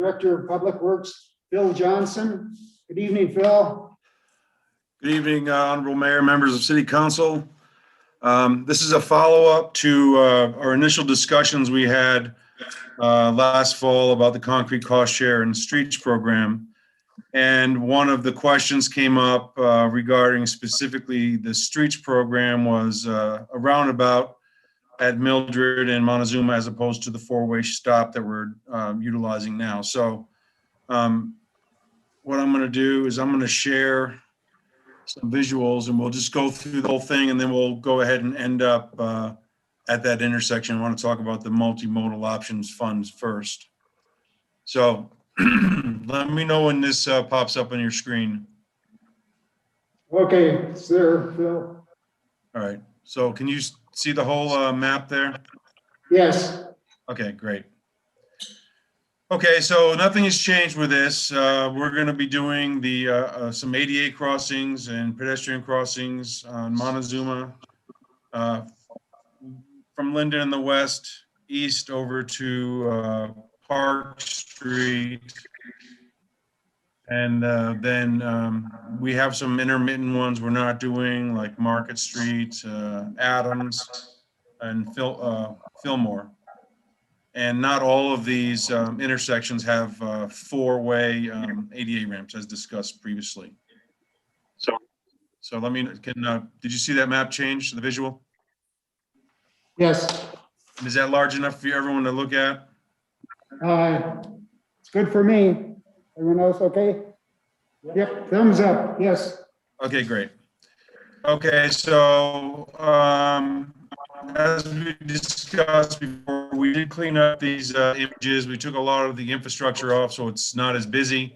Director of Public Works, Phil Johnson. Good evening, Phil. Good evening, Honorable Mayor, members of City Council. This is a follow-up to our initial discussions we had last fall about the concrete cost share and streets program. And one of the questions came up regarding specifically the streets program was a roundabout at Mildred and Montezuma as opposed to the four-way stop that we're utilizing now. So what I'm going to do is I'm going to share some visuals and we'll just go through the whole thing and then we'll go ahead and end up at that intersection. I want to talk about the multimodal options funds first. So let me know when this pops up on your screen. Okay, it's there, Phil. All right. So can you see the whole map there? Yes. Okay, great. Okay, so nothing has changed with this. We're going to be doing the some ADA crossings and pedestrian crossings on Montezuma from Linden in the west, east over to Park Street. And then we have some intermittent ones we're not doing, like Market Street, Adams, and Fillmore. And not all of these intersections have four-way ADA ramps, as discussed previously. So let me, did you see that map change, the visual? Yes. Is that large enough for everyone to look at? It's good for me. Everyone else okay? Yep, thumbs up, yes. Okay, great. Okay, so as we discussed before, we did clean up these images. We took a lot of the infrastructure off, so it's not as busy.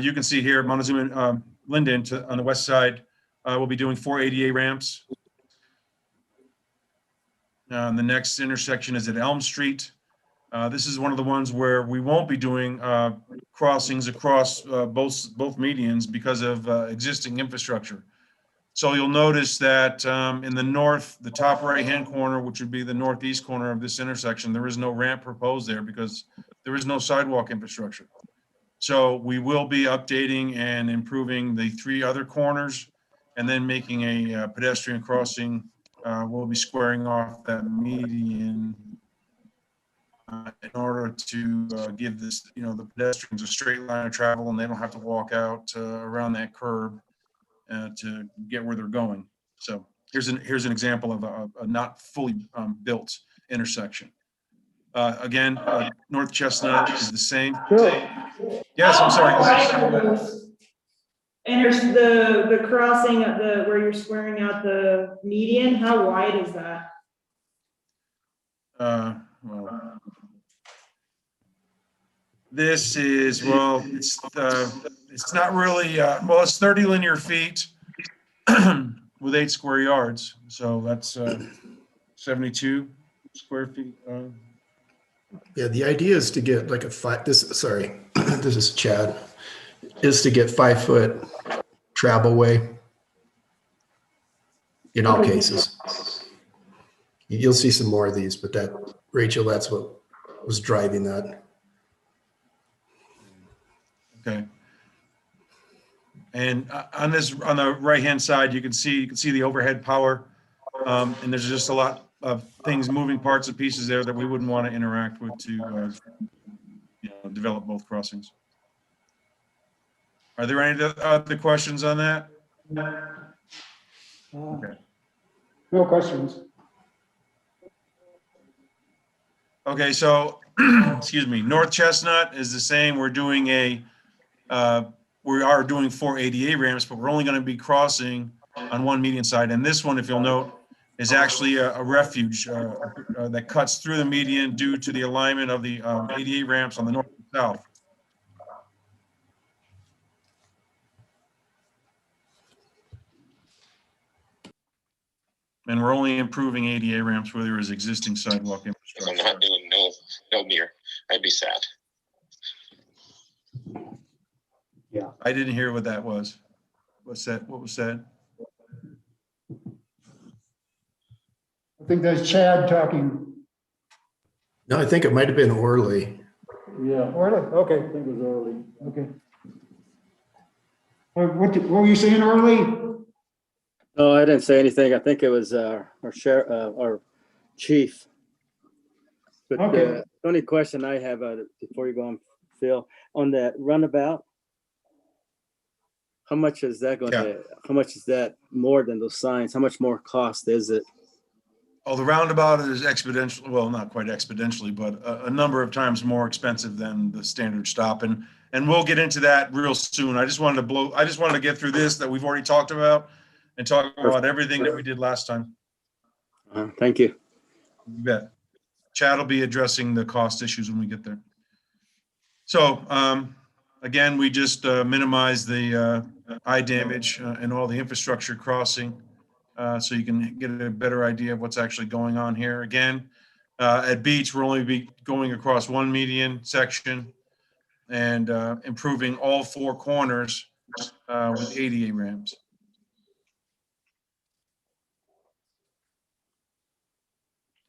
You can see here, Montezuma, Linden on the west side, we'll be doing 4 ADA ramps. The next intersection is at Elm Street. This is one of the ones where we won't be doing crossings across both medians because of existing infrastructure. So you'll notice that in the north, the top right-hand corner, which would be the northeast corner of this intersection, there is no ramp proposed there because there is no sidewalk infrastructure. So we will be updating and improving the 3 other corners and then making a pedestrian crossing. We'll be squaring off that median in order to give this, the pedestrians a straight line of travel and they don't have to walk out around that curb to get where they're going. So here's an example of a not fully built intersection. Again, North Chestnut is the same. Sure. Yes, I'm sorry. And there's the crossing at where you're squaring out the median. How wide is that? Well, this is, it's not really, it's 30 linear feet with 8 square yards. So that's 72 square feet. Yeah, the idea is to get like this is Chad, is to get 5-foot travel way in all cases. You'll see some more of these, but Rachel, that's what was driving that. Okay. And on the right-hand side, you can see the overhead power, and there's just a lot of things, moving parts and pieces there that we wouldn't want to interact with to develop both crossings. Are there any other questions on that? Okay. No questions. Okay, so excuse me, North Chestnut is the same. We're doing we are doing 4 ADA ramps, but we're only going to be crossing on one median side. And this one, if you'll note, is actually a refuge that cuts through the median due to the alignment of the ADA ramps on the north and south. And we're only improving ADA ramps where there is existing sidewalk infrastructure. I'm not doing no mirror. I'd be sad. Yeah. I didn't hear what that was. What's that? What was said? I think that's Chad talking. No, I think it might have been Orly. Yeah, Early, okay, I think it was early. okay. What were you saying, Early? No, I didn't say anything. I think it was our chief. But Okay. the only question I have before you go on, Phil, on that runabout, how much is that going to? How much is that more than those signs? How much more cost is it? Oh, the roundabout is exponential, well, not quite exponentially, but a number of times more expensive than the standard stop. And we'll get into that real soon. I just wanted to get through this that we've already talked about and talk about everything that we did last time. Thank you. You bet. Chad will be addressing the cost issues when we get there. So, again, we just minimize the eye damage and all the infrastructure crossing. So you can get a better idea of what's actually going on here. Again, at Beach, we'll only be going across one median section and improving all four corners with ADA ramps.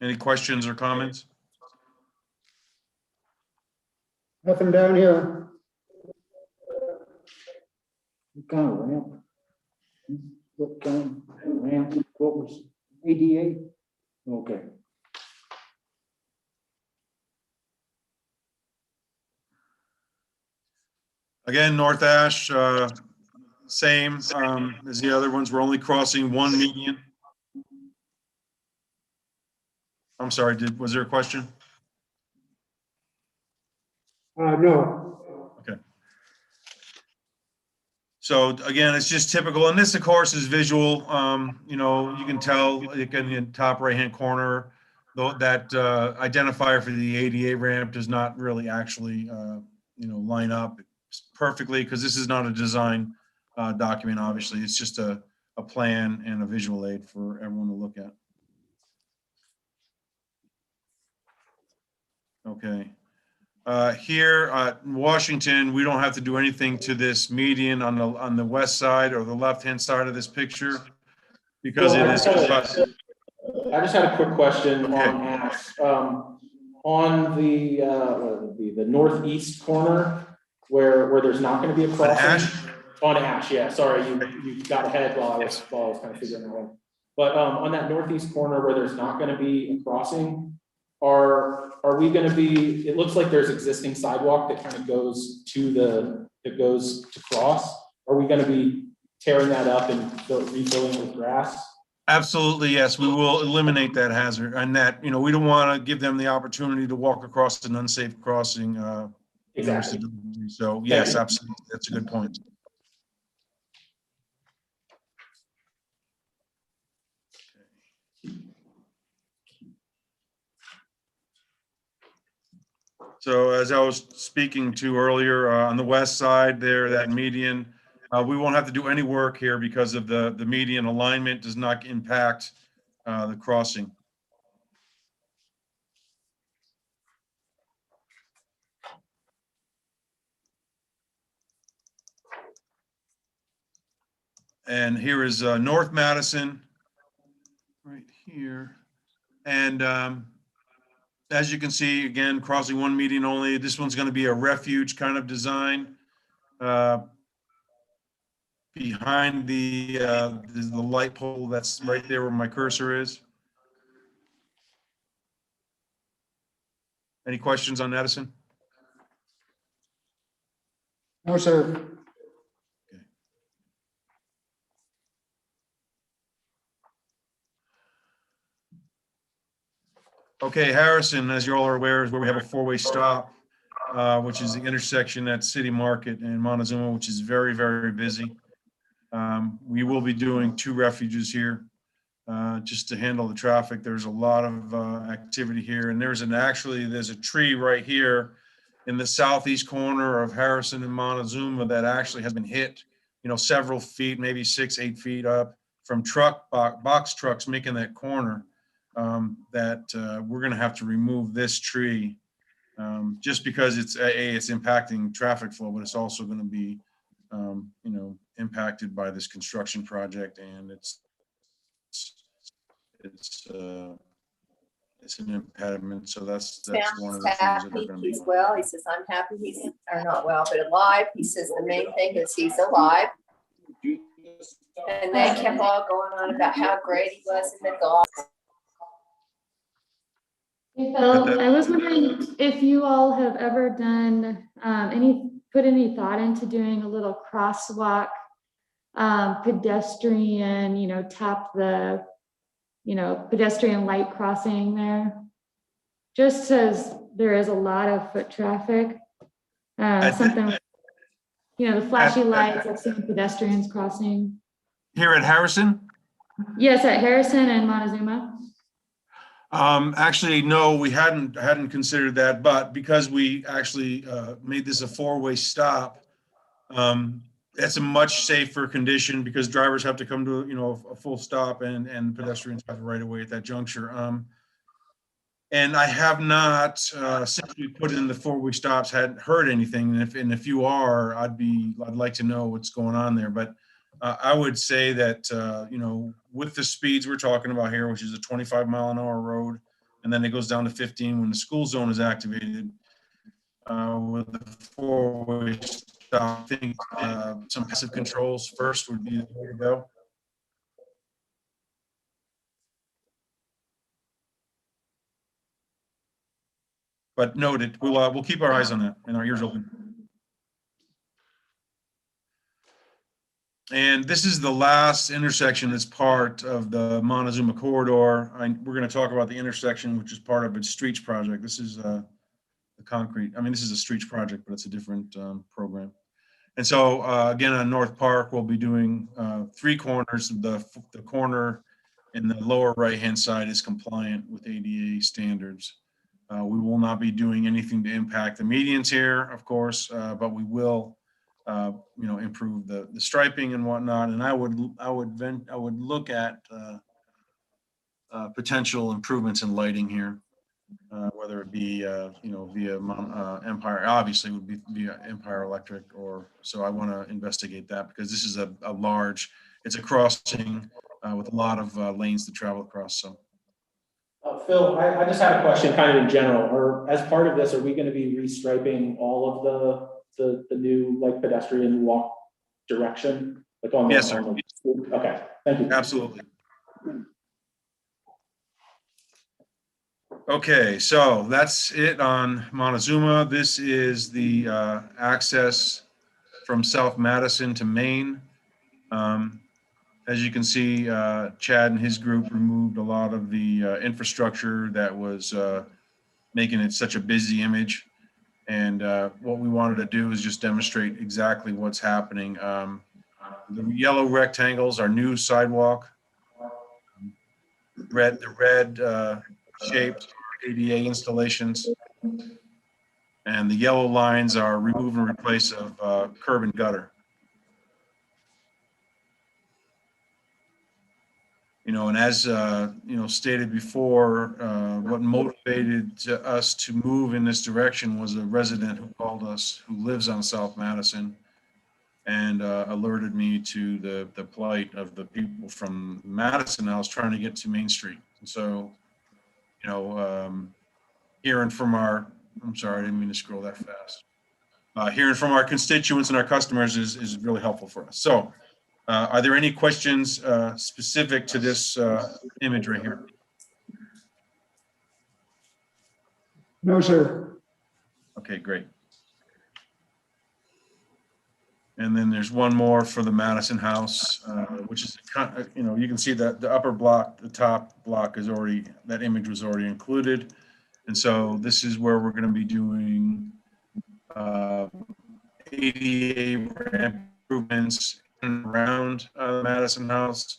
Any questions or comments? Nothing down here. What kind of ramp? What kind of ramp? What was ADA? Okay. Again, North Ash, same as the other ones. We're only crossing one median. I'm sorry, was there a question? No. Okay. So again, it's just typical, and this of course is visual. You know, you can tell like in the top right-hand corner, though that identifier for the ADA ramp does not really actually, you know, line up perfectly because this is not a design document. Obviously, it's just a plan and a visual aid for everyone to look at. Okay. Here in Washington, we don't have to do anything to this median on the west side or the left-hand side of this picture because it is. I just had a quick question Okay. on Ash. On the what would it be, the northeast corner where there's not going to be a crossing. Ash? On Ash, yeah. Sorry, you got ahead while I was kind of figuring that out. But on that northeast corner where there's not going to be a crossing, are we going to be? It looks like there's existing sidewalk that kind of goes to cross. Are we going to be tearing that up and refilling with grass? Absolutely, yes. We will eliminate that hazard and that, you know, we don't want to give them the opportunity to walk across an unsafe crossing. Exactly. So yes, absolutely. That's a good point. So as I was speaking to earlier, on the west side there, that median, we won't have to do any work here because of the median alignment does not impact the crossing. And here is North Madison, right here. And as you can see, again, crossing one median only. This one's going to be a refuge kind of design behind the light pole that's right there where my cursor is. Any questions on Madison? No, sir. Okay, Harrison, as you all are aware, is where we have a four-way stop, which is the intersection at City Market and Montezuma, which is very, very busy. We will be doing two refuges here just to handle the traffic. There's a lot of activity here, and there's a tree right here in the southeast corner of Harrison and Montezuma that actually has been hit, you know, several feet, maybe 6-8 feet up from box trucks making that corner. We're going to have to remove this tree just because it's impacting traffic flow, but it's also going to be, you know, impacted by this construction project, and it's it's an impediment. So that's one Sam's of the things that are happy, going to be. he's well, he says, I'm happy, he's, or not well, but alive, he says the main thing is he's alive. And they kept all going on about how great he was in the golf. Hey Phil, I was wondering if you all have ever done put any thought into doing a little crosswalk, pedestrian, tap the, pedestrian light crossing there. Just as there is a lot of foot traffic, something, the flashy lights, I've seen pedestrians crossing. Here at Harrison? Yes, at Harrison and Montezuma. Actually, no, we hadn't considered that, but because we actually made this a four-way stop, that's a much safer condition because drivers have to come to, a full stop and pedestrians have the right of way at that juncture. And I have not, since we put in the four-way stops, hadn't heard anything. And if you are, I'd like to know what's going on there. But I would say that, with the speeds we're talking about here, which is a 25-mile-an-hour road, and then it goes down to 15 when the school zone is activated, with the four-way stop, I think some passive controls first would be the way to go. But noted, we'll keep our eyes on that and our ears open. And this is the last intersection that's part of the Montezuma corridor. We're going to talk about the intersection, which is part of its streets project. This is the concrete. This is a streets project, but it's a different program. And so again, on North Park, we'll be doing 3 corners. The corner in the lower right-hand side is compliant with ADA standards. We will not be doing anything to impact the medians here, of course, but we will, improve the striping and whatnot. And I would look at potential improvements in lighting here, whether it be, via Empire. Obviously, it would be via Empire Electric, so I want to investigate that because this is a large. It's a crossing with a lot of lanes to travel across. So. Phil, I just had a question kind of in general, or as part of this, are we going to be restriping all of the new like pedestrian walk direction? Like on the, yes, sir. Okay, thank you. Absolutely. Okay, so that's it on Montezuma. This is the access from South Madison to Maine. As you can see, Chad and his group removed a lot of the infrastructure that was making it such a busy image. And what we wanted to do is just demonstrate exactly what's happening. The yellow rectangles are new sidewalk. The red shaped ADA installations. And the yellow lines are remove and replace of curb and gutter. And as stated before, what motivated us to move in this direction was a resident who called us, who lives on South Madison, and alerted me to the plight of the people from Madison House trying to get to Main Street. And so, hearing from I'm sorry, I didn't mean to scroll that fast. Hearing from our constituents and our customers is really helpful for us. So. Are there any questions specific to this image right here? No, sir. Okay, great. And then there's one more for the Madison House, which is, you can see that the upper block, the top block is already, that image was already included. And so this is where we're going to be doing ADA ramp improvements around Madison House.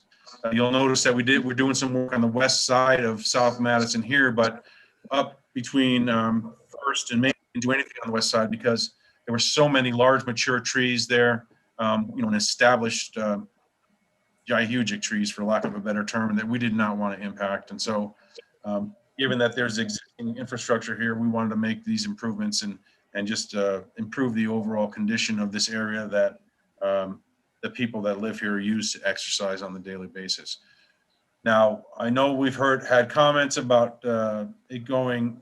You'll notice that we're doing some work on the west side of South Madison here, but up between First and Main, we didn't do anything on the west side because there were so many large mature trees there, an established gigantic trees, for lack of a better term, that we did not want to impact. And so given that there's existing infrastructure here, we wanted to make these improvements and just improve the overall condition of this area that the people that live here use to exercise on the daily basis. Now, I know we've had comments about it going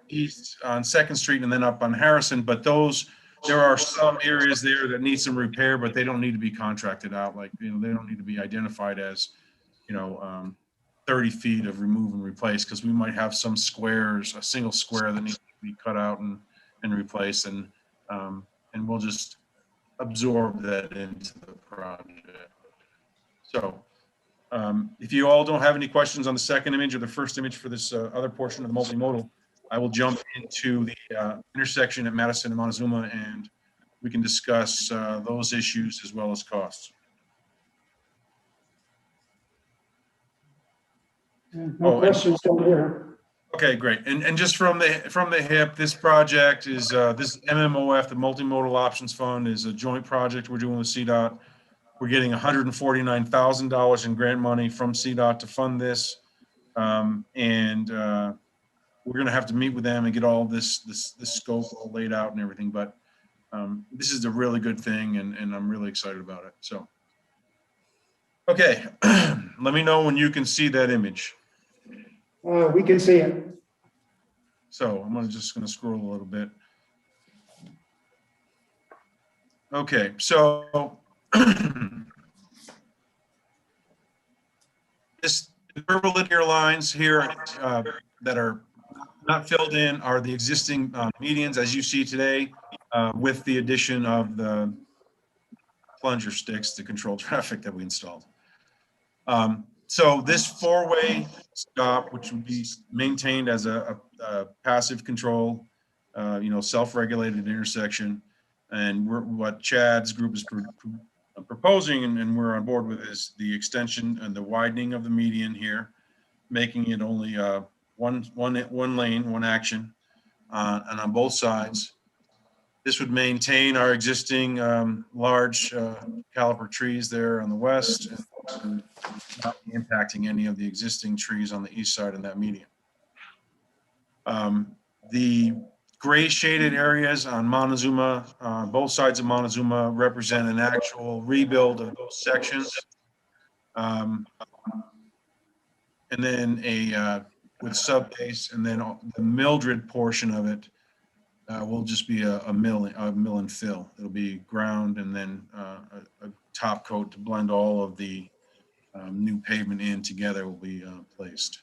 east on Second Street and then up on Harrison, but there are some areas there that need some repair, but they don't need to be contracted out. Like, they don't need to be identified as, 30 feet of remove and replace, because we might have some squares, a single square that needs to be cut out and replaced, and we'll just absorb that into the project. So, if you all don't have any questions on the second image or the first image for this other portion of the multimodal, I will jump into the intersection at Madison and Montezuma, and we can discuss those issues as well as costs. No questions over here. Okay, great. And just from the hip, this project is this MMOF, the Multimodal Options Fund, is a joint project we're doing with CDOT. We're getting $149,000 in grant money from CDOT to fund this, and we're going to have to meet with them and get all this scope all laid out and everything. But this is a really good thing, and I'm really excited about it. So, okay, let me know when you can see that image. We can see it. So I'm just going to scroll a little bit. Okay, so the curvilinear lines here that are not filled in are the existing medians as you see today, with the addition of the plunger sticks to control traffic that we installed. So this four-way stop, which would be maintained as a passive control, self-regulated intersection, and what Chad's group is proposing, and we're on board with, is the extension and the widening of the median here, making it only one lane, one action, and on both sides. This would maintain our existing large caliper trees there on the west, and not impacting any of the existing trees on the east side of that median. The gray shaded areas on Montezuma, both sides of Montezuma, represent an actual rebuild of those sections. And then with subbase, and then the Mildred portion of it will just be a mill and fill. It'll be ground and then a top coat to blend all of the new pavement in together will be placed.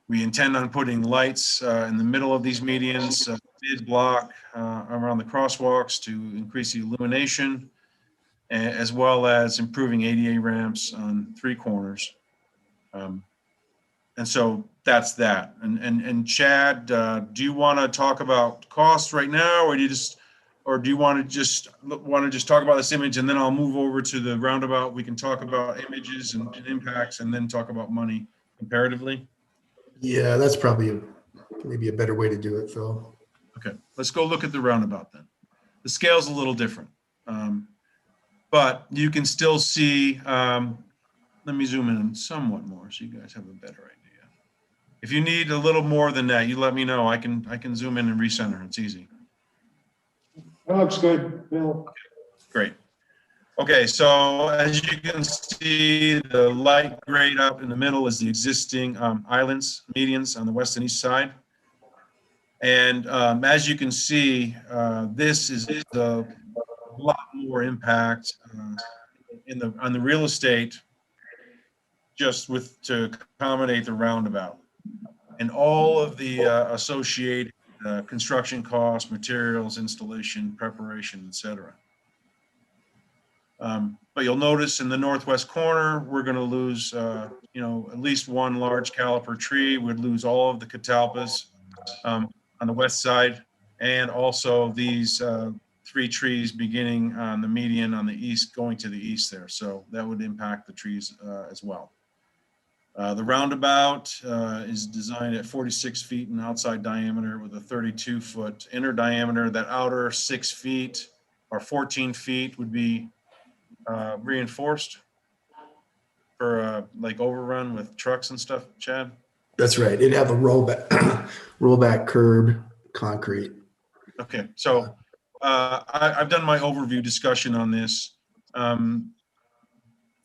We intend on putting lights in the middle of these medians, mid-block around the crosswalks to increase the illumination, as well as improving ADA ramps on 3 corners. And so that's that. And Chad, do you want to talk about costs right now, or do you want to just talk about this image, and then I'll move over to the roundabout? We can talk about images and impacts, and then talk about money comparatively. Yeah, that's probably maybe a better way to do it, Phil. Okay, let's go look at the roundabout then. The scale's a little different, but you can still see. Let me zoom in somewhat more so you guys have a better idea. If you need a little more than that, you let me know. I can zoom in and recenter. It's easy. That looks good, Bill. Okay, great. Okay, so as you can see, the light gray up in the middle is the existing islands, medians on the west and east side. And as you can see, this is a lot more impact on the real estate, just to accommodate the roundabout and all of the associated construction costs, materials, installation, preparation, etc. But you'll notice in the northwest corner, we're going to lose, at least one large caliper tree. We'd lose all of the catalpas on the west side, and also these 3 trees beginning on the median on the east, going to the east there. So that would impact the trees as well. The roundabout is designed at 46 feet in outside diameter with a 32-foot inner diameter. That outer 6 feet or 14 feet would be reinforced for like overrun with trucks and stuff, Chad? That's right. It'd have a rollback curb, concrete. Okay, so I've done my overview discussion on this.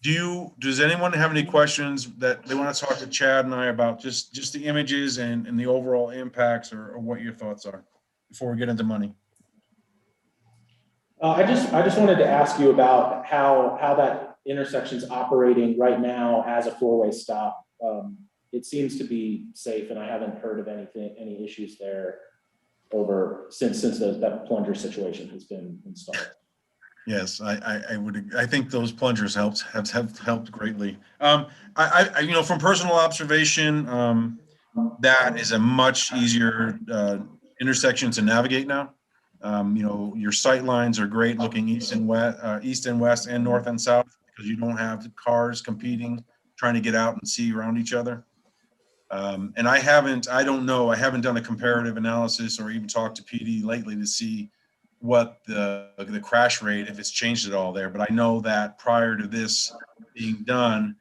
Does anyone have any questions that they want to talk to Chad and I about, just the images and the overall impacts, or what your thoughts are before we get into money? I just wanted to ask you about how that intersection's operating right now as a four-way stop. It seems to be safe, and I haven't heard of any issues there since that plunger situation has been installed. Yes, I think those plungers have helped greatly. I from personal observation, that is a much easier intersection to navigate now. Your sight lines are great looking east and west and north and south, because you don't have cars competing, trying to get out and see around each other. And I haven't done a comparative analysis or even talked to PD lately to see what the crash rate, if it's changed at all there. But I know that prior to this being done,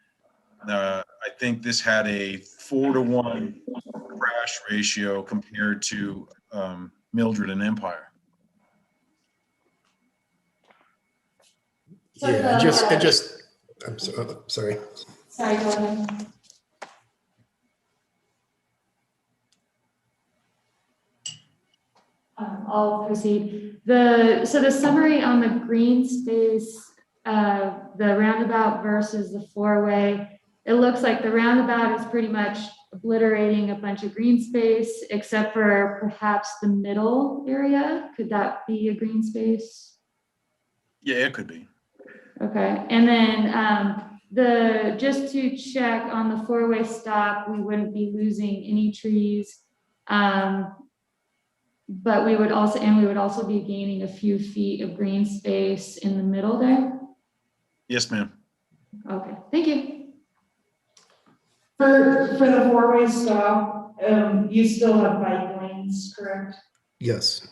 I think this had a 4-to-1 crash ratio compared to Mildred and Empire. Yeah, I'm sorry. Sorry, go ahead. I'll proceed. So the summary on the green space, the roundabout versus the four-way, it looks like the roundabout is pretty much obliterating a bunch of green space, except for perhaps the middle area. Could that be a green space? Yeah, it could be. Okay, and then just to check on the four-way stop, we wouldn't be losing any trees. But we would also be gaining a few feet of green space in the middle there. Yes, ma'am. Okay, thank you. For the four-way stop, you still have bike lanes, correct? Yes.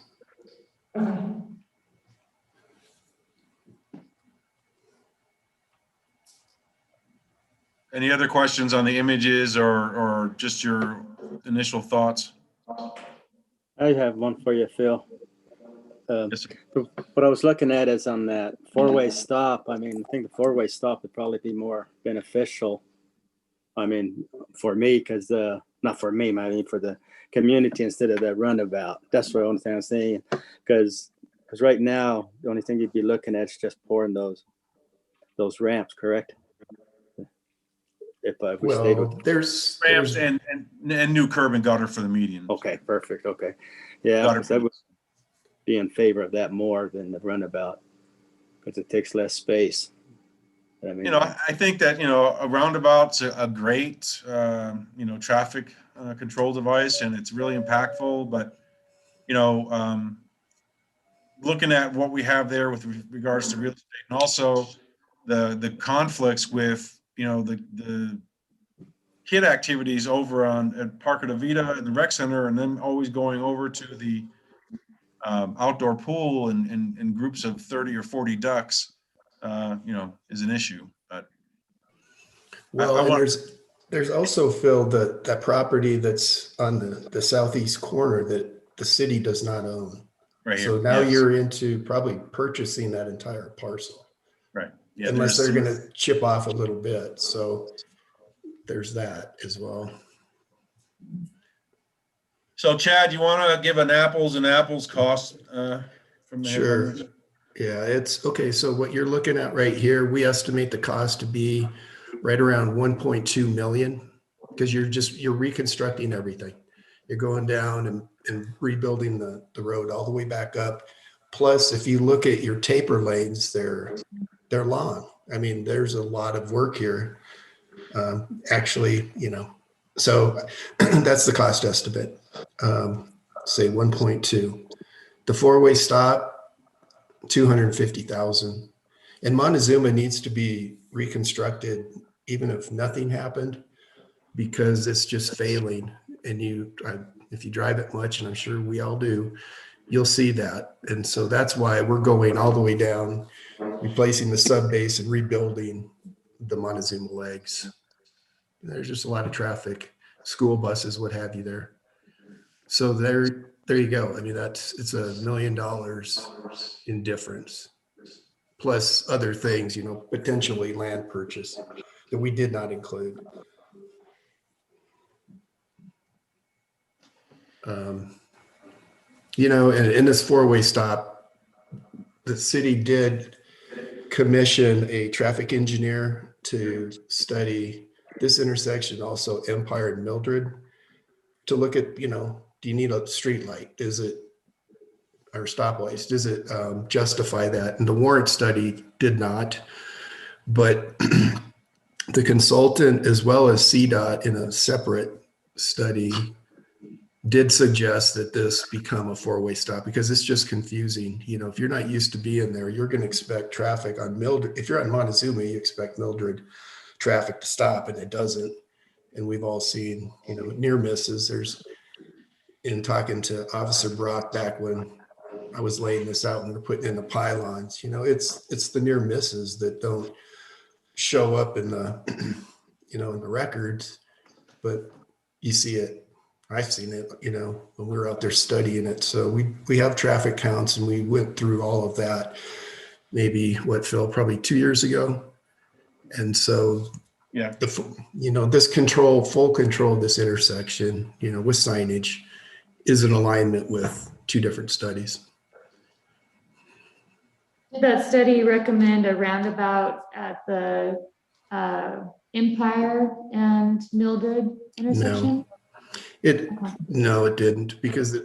Okay. Any other questions on the images or just your initial thoughts? I have one for you, Phil. Yes, sir. What I was looking at is on that four-way stop. I mean, I think the four-way stop would probably be more beneficial. I mean, for me, because not for me, I mean for the community instead of that runabout. That's the only thing I'm saying. Because right now, the only thing you'd be looking at is just pouring those ramps, correct? If we stayed Well, with there's Ramps and new curb and gutter for the median. okay, perfect. Okay, yeah, Gutter because I would be in favor of that more than the runabout because it takes less space. I mean, I think that a roundabout's a great traffic control device, and it's really impactful. But looking at what we have there with regards to real estate, and also the conflicts with the kid activities over at Parque de Vida and the rec center, and then always going over to the outdoor pool and groups of 30 or 40 ducks, is an issue. But there's also, Phil, that property that's on the southeast corner that the city does not own. right here. So now Yes. you're into probably purchasing that entire parcel. Right. Yeah. Unless they're going to chip off a little bit. So there's that as well. So Chad, you want to give an apples and apples cost from the Sure. headliners? Yeah, it's okay. So what you're looking at right here, we estimate the cost to be right around 1.2 million because you're reconstructing everything. You're going down and rebuilding the road all the way back up. Plus, if you look at your taper lanes, they're long. I mean, there's a lot of work here. Actually, so that's the cost estimate. Say 1.2. The four-way stop, 250,000. And Montezuma needs to be reconstructed, even if nothing happened, because it's just failing. And if you drive it much, and I'm sure we all do, you'll see that. And so that's why we're going all the way down, replacing the sub base and rebuilding the Montezuma legs. There's just a lot of traffic, school buses, what have you there. So there you go. I mean, it's $1 million in difference. plus other things, potentially land purchase that we did not include. And in this four-way stop, the city did commission a traffic engineer to study this intersection, also Empire and Mildred, to look at, do you need a street light? Is it, or stoplights? Does it justify that? And the warrant study did not, but the consultant, as well as CDOT in a separate study, did suggest that this become a four-way stop because it's just confusing. If you're not used to being there, you're going to expect traffic on Mildred. If you're on Montezuma, you expect Mildred traffic to stop, and it doesn't. And we've all seen, near misses. In talking to Officer Brock back when I was laying this out and we're putting in the pylons, it's the near misses that don't show up in the, in the records, but you see it. I've seen it, when we were out there studying it. So we have traffic counts, and we went through all of that maybe Phil, probably 2 years ago. And so, Yeah. this full control of this intersection, with signage is in alignment with two different studies. Did that study recommend a roundabout at the Empire and Mildred intersection? No, it didn't, because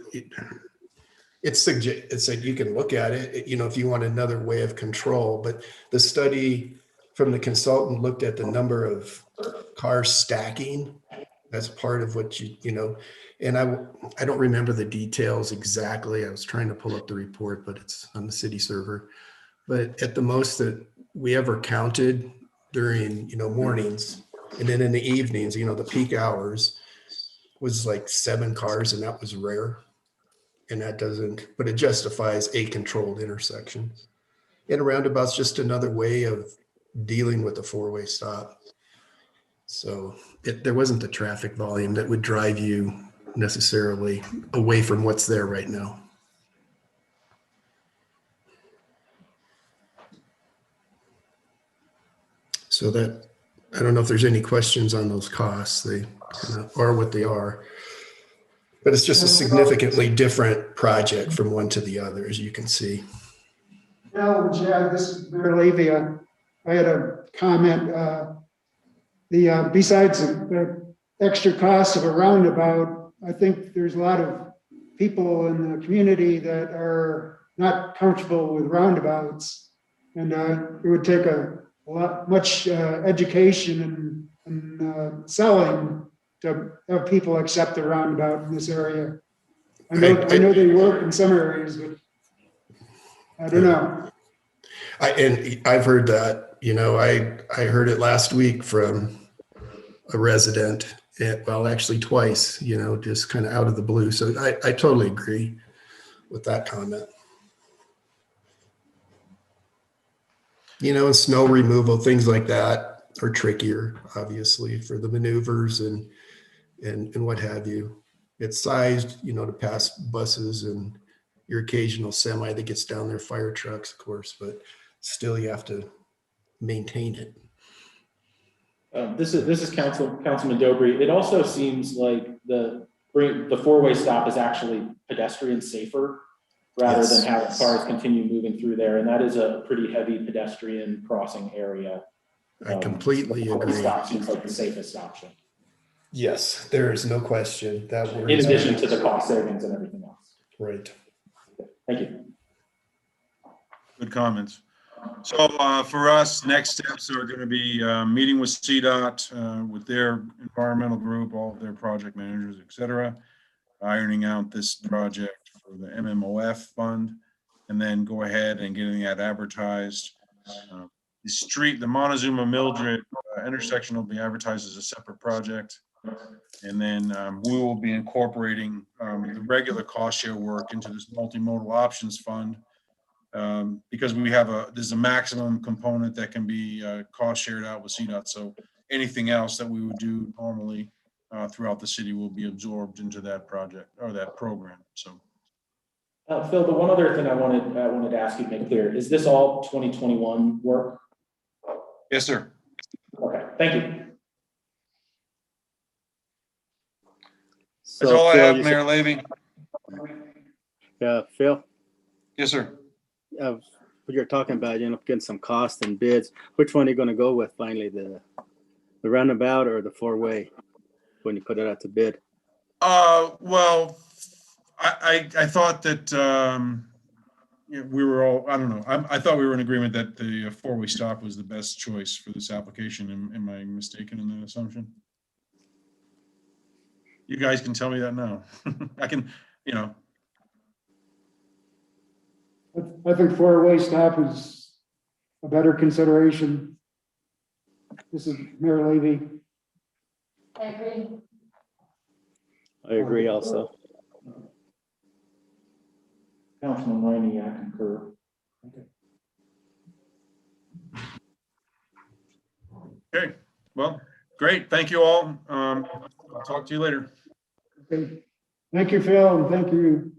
it said you can look at it, if you want another way of control, but the study from the consultant looked at the number of cars stacking. That's part of what and I don't remember the details exactly. I was trying to pull up the report, but it's on the city server. But at the most that we ever counted during, mornings, and then in the evenings, the peak hours, was like 7 cars, and that was rare. And that but it justifies a controlled intersection. And a roundabout's just another way of dealing with the four-way stop. So there wasn't the traffic volume that would drive you necessarily away from what's there right now. So I don't know if there's any questions on those costs. They are what they are. But it's just a significantly different project from one to the other, as you can see. Well, Chad, this is Mayor Levy. I had a comment. Besides the extra cost of a roundabout, I think there's a lot of people in the community that are not comfortable with roundabouts, and it would take much education and selling to have people accept the roundabout in this area. I know they work in some areas, but I don't know. I've heard that, I heard it last week from a resident, actually twice, just kind of out of the blue. So I totally agree with that comment. And snow removal, things like that are trickier, obviously, for the maneuvers and what have you. It's sized, to pass buses and your occasional semi that gets down there, fire trucks, of course, but still you have to maintain it. This is Councilman Dobry. It also seems like the four-way stop is actually pedestrian safer rather than have cars continue moving through there. And that is a pretty heavy pedestrian crossing area. I completely agree. Stop seems like the safest option. Yes, there is no question that we're in addition to the cost savings and everything else. Right. Thank you. Good comments. So for us, next steps are going to be meeting with CDOT, with their environmental group, all of their project managers, et cetera, ironing out this project for the MMOF fund, and then go ahead and getting that advertised. The Montezuma Mildred intersection will be advertised as a separate project. And then we will be incorporating the regular cost share work into this multimodal options fund, because there's a maximum component that can be cost shared out with CDOT. So anything else that we would do normally throughout the city will be absorbed into that project or that program. So Phil, the one other thing I wanted to ask you to make clear, is this all 2021 work? Yes, sir. Okay, thank you. That's So all I Phil, have, you Mayor Levy. Yeah, Phil, Yes, sir. what you're talking about, getting some cost and bids. Which one are you going to go with finally, the roundabout or the four-way when you put it out to bid? Well, I thought that, we were all, I don't know. I thought we were in agreement that the four-way stop was the best choice for this application. Am I mistaken in that assumption? You guys can tell me that now. I can, I think four-way stop is a better consideration. This is Mayor Levy. I agree. I agree also. Councilman Rainey, I concur. okay. Well, great. Thank you all. I'll talk to you later. Okay. Thank you, Phil, and thank you,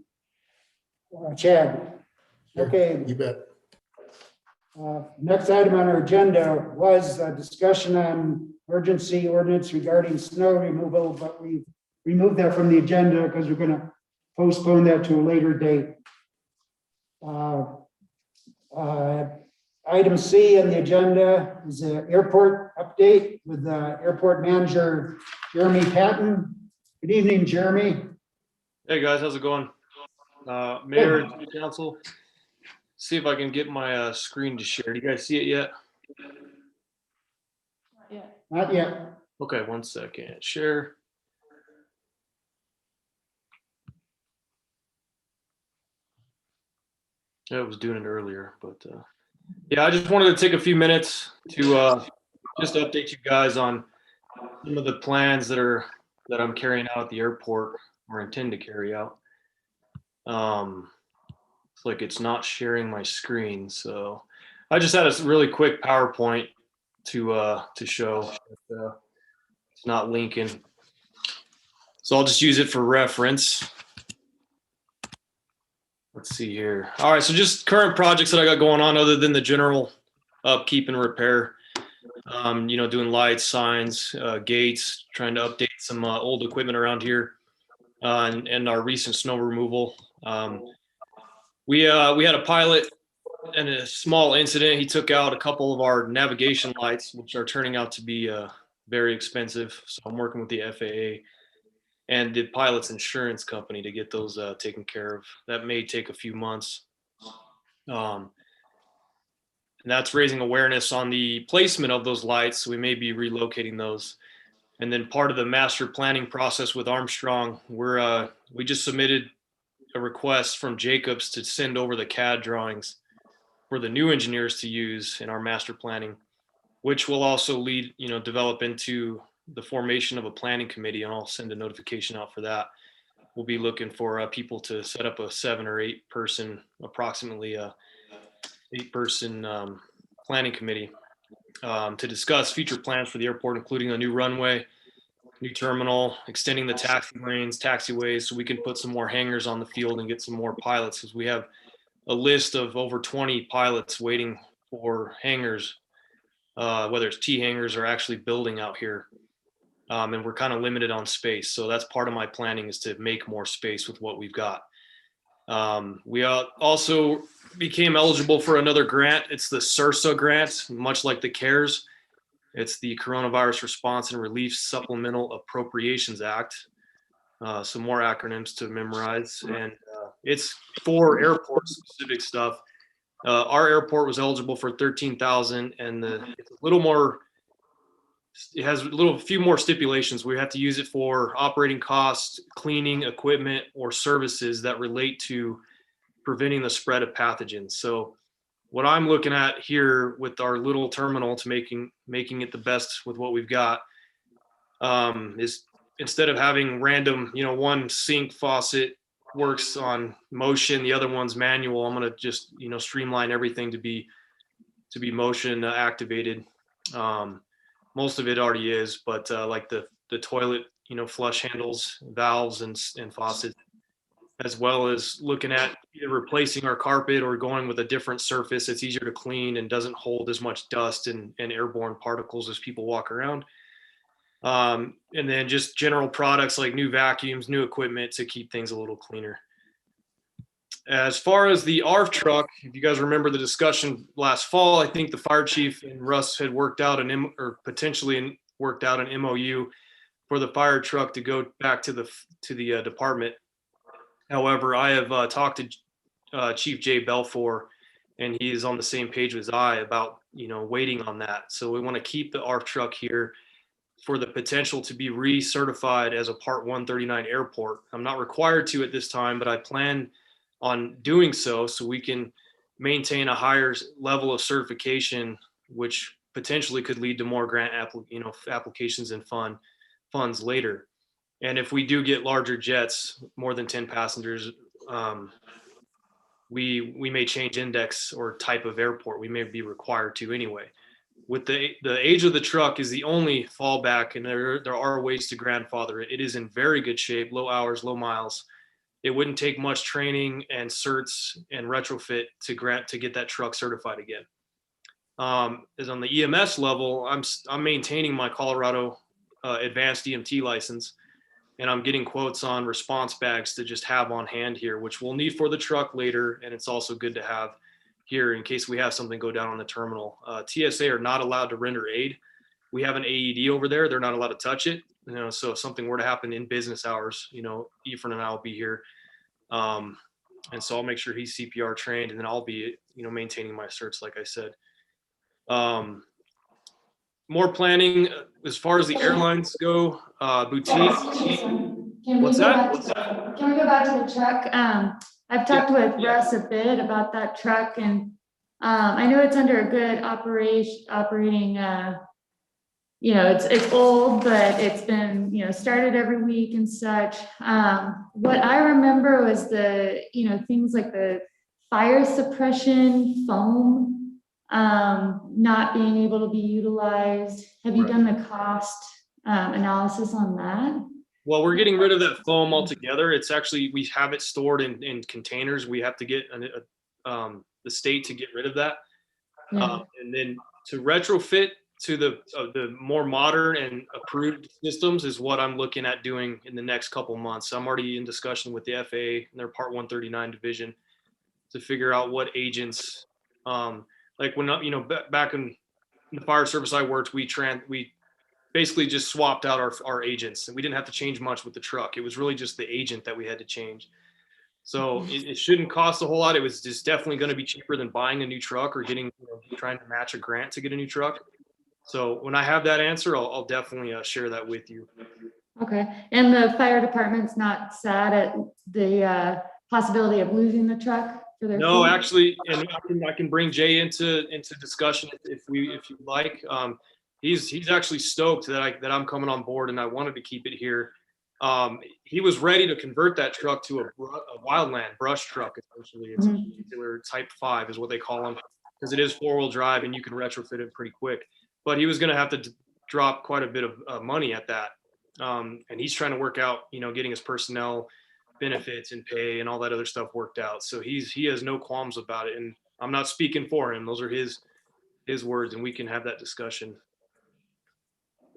Chad. Okay. You bet. Next item on our agenda was a discussion on emergency ordinance regarding snow removal, but we removed that from the agenda because we're going to postpone that to a later date. Item C on the agenda is an airport update with airport manager Jeremy Patton. Good evening, Jeremy. Hey guys, how's it going? Mayor and City Council, see if I can get my screen to share. Do you guys see it yet? Yeah. Not yet. Okay, 1 second. Share. Yeah, I was doing it earlier, but yeah, I just wanted to take a few minutes to just update you guys on some of the plans that I'm carrying out at the airport or intend to carry out. It's like it's not sharing my screen, so I just had a really quick PowerPoint to show. It's not linking, so I'll just use it for reference. Let's see here. All right, so just current projects that I got going on other than the general upkeep and repair. Doing lights, signs, gates, trying to update some old equipment around here, and our recent snow removal. We had a pilot and a small incident. He took out a couple of our navigation lights, which are turning out to be very expensive. So I'm working with the FAA and the pilot's insurance company to get those taken care of. That may take a few months. And that's raising awareness on the placement of those lights. So we may be relocating those. And then part of the master planning process with Armstrong, we just submitted a request from Jacobs to send over the CAD drawings for the new engineers to use in our master planning, which will also develop into the formation of a planning committee, and I'll send a notification out for that. We'll be looking for people to set up a 7 or 8 person, approximately 8 person planning committee to discuss future plans for the airport, including a new runway, new terminal, extending the taxi lanes, taxiways, so we can put some more hangars on the field and get some more pilots, because we have a list of over 20 pilots waiting for hangars, whether it's T hangars or actually building out here. And we're kind of limited on space. So that's part of my planning, is to make more space with what we've got. We also became eligible for another grant. It's the CIRSA grant, much like the CARES. It's the Coronavirus Response and Relief Supplemental Appropriations Act. Some more acronyms to memorize. And it's for airport specific stuff. Our airport was eligible for $13,000, and it's a little more. It has a few more stipulations. We have to use it for operating costs, cleaning, equipment, or services that relate to preventing the spread of pathogens. So what I'm looking at here with our little terminal to making it the best with what we've got is, instead of having random, one sink faucet works on motion, the other one's manual, I'm going to just, streamline everything to be motion activated. Most of it already is, but like the toilet, flush handles, valves, and faucets as well as looking at either replacing our carpet or going with a different surface that's easier to clean and doesn't hold as much dust and airborne particles as people walk around. And then just general products like new vacuums, new equipment to keep things a little cleaner. As far as the ARF truck, if you guys remember the discussion last fall, I think the fire chief and Russ had worked out potentially worked out an MOU for the fire truck to go back to the department. However, I have talked to Chief Jay Belfour, and he is on the same page as I about waiting on that. So we want to keep the ARF truck here for the potential to be recertified as a Part 139 airport. I'm not required to at this time, but I plan on doing so we can maintain a higher level of certification, which potentially could lead to more grant applications and funds later. And if we do get larger jets, more than 10 passengers, we may change index or type of airport. We may be required to anyway. With the age of the truck is the only fallback, and there are ways to grandfather it. It is in very good shape, low hours, low miles. It wouldn't take much training and certs and retrofit to get that truck certified again. As on the EMS level, I'm maintaining my Colorado advanced EMT license, and I'm getting quotes on response bags to just have on hand here, which we'll need for the truck later, and it's also good to have here in case we have something go down on the terminal. TSA are not allowed to render aid. We have an AED over there. They're not allowed to touch it. So if something were to happen in business hours, Efren and I will be here. And so I'll make sure he's CPR trained, and then I'll be, maintaining my certs, like I said. More planning as far as the airlines go, boutique. What's that? Can we go back to the truck? I've talked with Russ a bit about that truck, and I know it's under a good operating, it's old, but it's been, started every week and such. What I remember was the, things like the fire suppression foam, not being able to be utilized. Have you done the cost analysis on that? Well, we're getting rid of that foam altogether. It's actually, we have it stored in containers. We have to get the state to get rid of that. Yeah. And then to retrofit to the more modern and approved systems is what I'm looking at doing in the next couple months. I'm already in discussion with the FAA and their Part 139 division to figure out what agents, like when, back in the fire service I worked, we basically just swapped out our agents, and we didn't have to change much with the truck. It was really just the agent that we had to change. So it shouldn't cost a whole lot. It was just definitely going to be cheaper than buying a new truck or trying to match a grant to get a new truck. So when I have that answer, I'll definitely share that with you. Okay. And the fire department's not sad at the possibility of losing the truck for their No, fleet? actually, and I can bring Jay into discussion if you'd like. He's actually stoked that I'm coming on board, and I wanted to keep it here. He was ready to convert that truck to a wildland brush truck. Essentially, it's a particular Type 5 is what they call them, because it is 4-wheel drive and you can retrofit it pretty quick. But he was going to have to drop quite a bit of money at that, and he's trying to work out, getting his personnel benefits and pay and all that other stuff worked out. So he has no qualms about it, and I'm not speaking for him. Those are his words, and we can have that discussion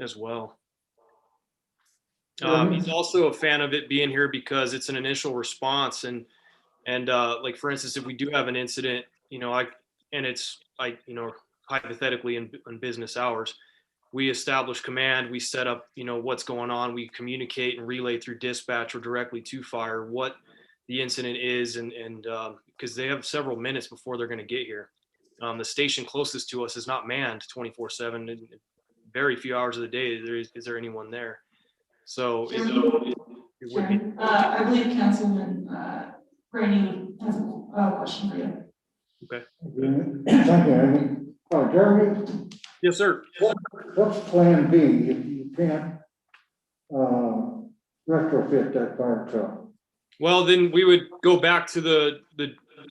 as well. He's also a fan of it being here because it's an initial response, and like for instance, if we do have an incident, hypothetically in business hours, we establish command, we set up, what's going on, we communicate and relay through dispatch or directly to fire what the incident is, and because they have several minutes before they're going to get here. The station closest to us is not manned 24/7, and very few hours of the day is there anyone there. So it would be. I believe Councilman Rainey has a question for you. Okay. Thank you. Jeremy? Yes, sir. What's plan B if you can't retrofit that fire truck? Well, then we would go back to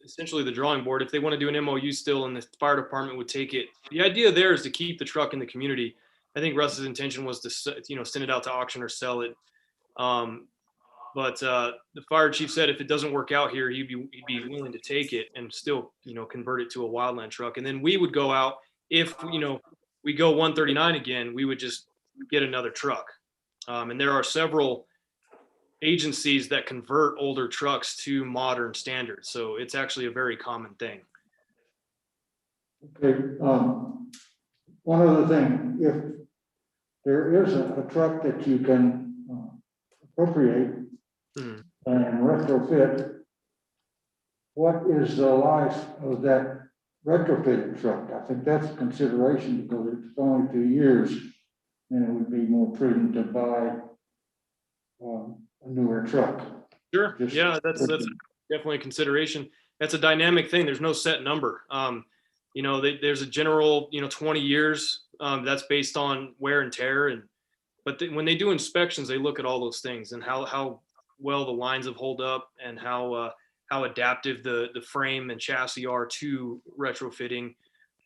essentially the drawing board. If they want to do an MOU still, and the fire department would take it. The idea there is to keep the truck in the community. I think Russ's intention was to, send it out to auction or sell it. But the fire chief said if it doesn't work out here, he'd be willing to take it and still, you know, convert it to a wildland truck. And then we would go out if, you know, we go 139 again, we would just get another truck. And there are several agencies that convert older trucks to modern standards. So it's actually a very common thing. Okay, one other thing, if there is a truck that you can appropriate and retrofit, what is the life of that retrofit truck? I think that's a consideration because it's only 2 years and it would be more prudent to buy a newer truck. Sure. Yeah, that's definitely a consideration. That's a dynamic thing. There's no set number. You know, there's a general, you know, 20 years. That's based on wear and tear. But when they do inspections, they look at all those things and how well the lines have hold up and how adaptive the frame and chassis are to retrofitting,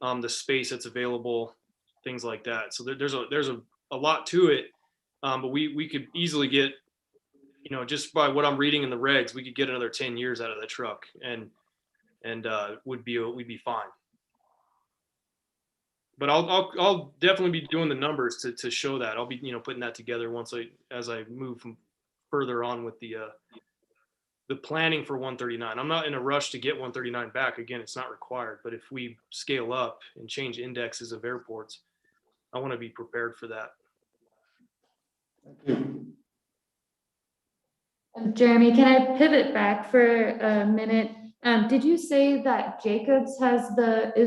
the space that's available, things like that. So there's a lot to it. But we could easily get, you know, just by what I'm reading in the regs, we could get another 10 years out of the truck and we'd be fine. But I'll definitely be doing the numbers to show that. I'll be, you know, putting that together as I move further on with the planning for 139. I'm not in a rush to get 139 back. Again, it's not required. But if we scale up and change indexes of airports, I want to be prepared for that. Thank you. Jeremy, can I pivot back for a minute? Did you say that Jacobs is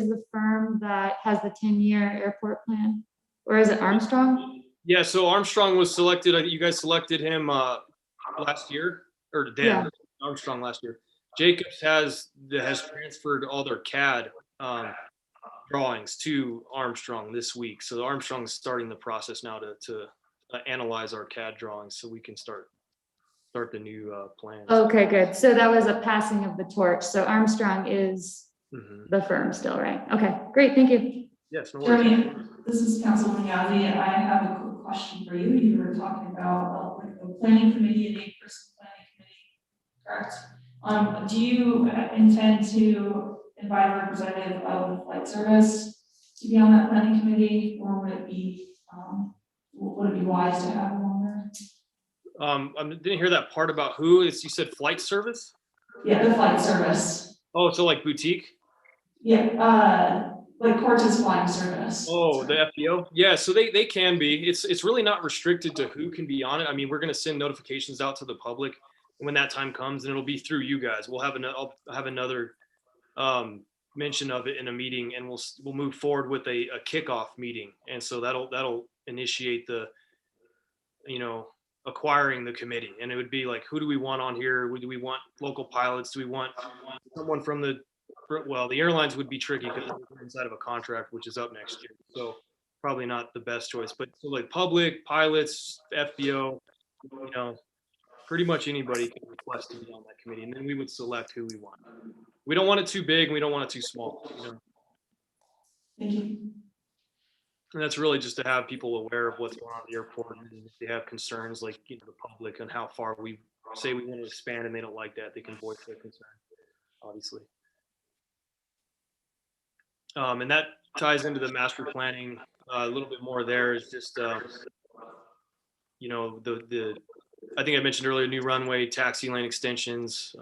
the firm that has the 10-year airport plan, or is it Armstrong? Yeah, so Armstrong was selected. You guys selected him last year, or Dan Yeah. Armstrong last year. Jacobs has transferred all their CAD drawings to Armstrong this week. So Armstrong's starting the process now to analyze our CAD drawings so we can start the new plans. Okay, good. So that was a passing of the torch. So Armstrong is the firm still, right? Okay, great. Thank you. Yes, no worries. Jeremy, this is Councilman Yazzie, and I have a quick question for you. You were talking about like the planning committee and 8-person planning committee, correct? Do you intend to invite a representative of the flight service to be on that planning committee, or would it be wise to have them on there? I didn't hear that part about who. You said flight service? Yeah, the flight service. Oh, so like boutique? Yeah, like Cortez Flying Service. Oh, the FBO? Yeah, so they can be. It's really not restricted to who can be on it. I mean, we're going to send notifications out to the public when that time comes, and it'll be through you guys. I'll have another mention of it in a meeting, and we'll move forward with a kickoff meeting, and so that'll initiate the, you know, acquiring the committee. And it would be like, who do we want on here? Do we want local pilots? Do we want someone from the airlines would be tricky because they're inside of a contract, which is up next year. So probably not the best choice, but so like public, pilots, FBO, you know, pretty much anybody can request to be on that committee. And then we would select who we want. We don't want it too big. We don't want it too small, you know? Thank you. And that's really just to have people aware of what's going on at the airport. And if they have concerns, like, you know, the public, on how far we say we want to expand and they don't like that, they can voice their concern, obviously. And that ties into the master planning a little bit more. There is just, you know, I think I mentioned earlier, new runway, taxi lane extensions.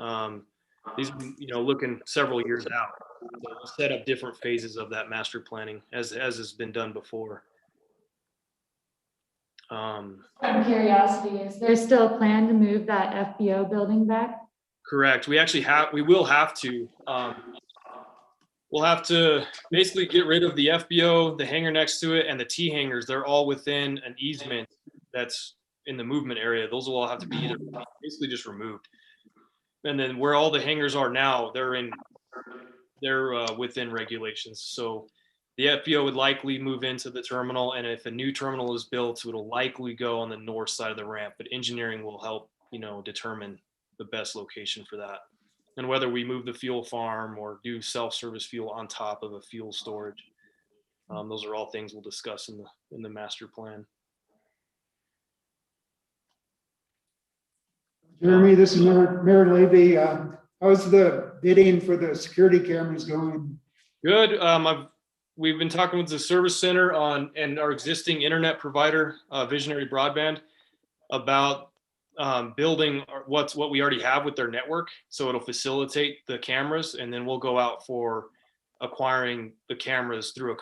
These, you know, looking several years out. So we'll set up different phases of that master planning as has been done before. Out of curiosity, is there still a plan to move that FBO building back? Correct. We will have to. We'll have to basically get rid of the FBO, the hangar next to it, and the T hangars. They're all within an easement that's in the movement area. Those will all have to be either basically just removed. And then where all the hangars are now, they're within regulations. So the FBO would likely move into the terminal, and if a new terminal is built, it'll likely go on the north side of the ramp. But engineering will help, you know, determine the best location for that, and whether we move the fuel farm or do self-service fuel on top of a fuel storage. Those are all things we'll discuss in the master plan. Jeremy, this is Mayor Levy. How's the bidding for the security cameras going? Good. We've been talking with the service center and our existing internet provider, Visionary Broadband, about building what we already have with their network. So it'll facilitate the cameras, and then we'll go out for acquiring the cameras through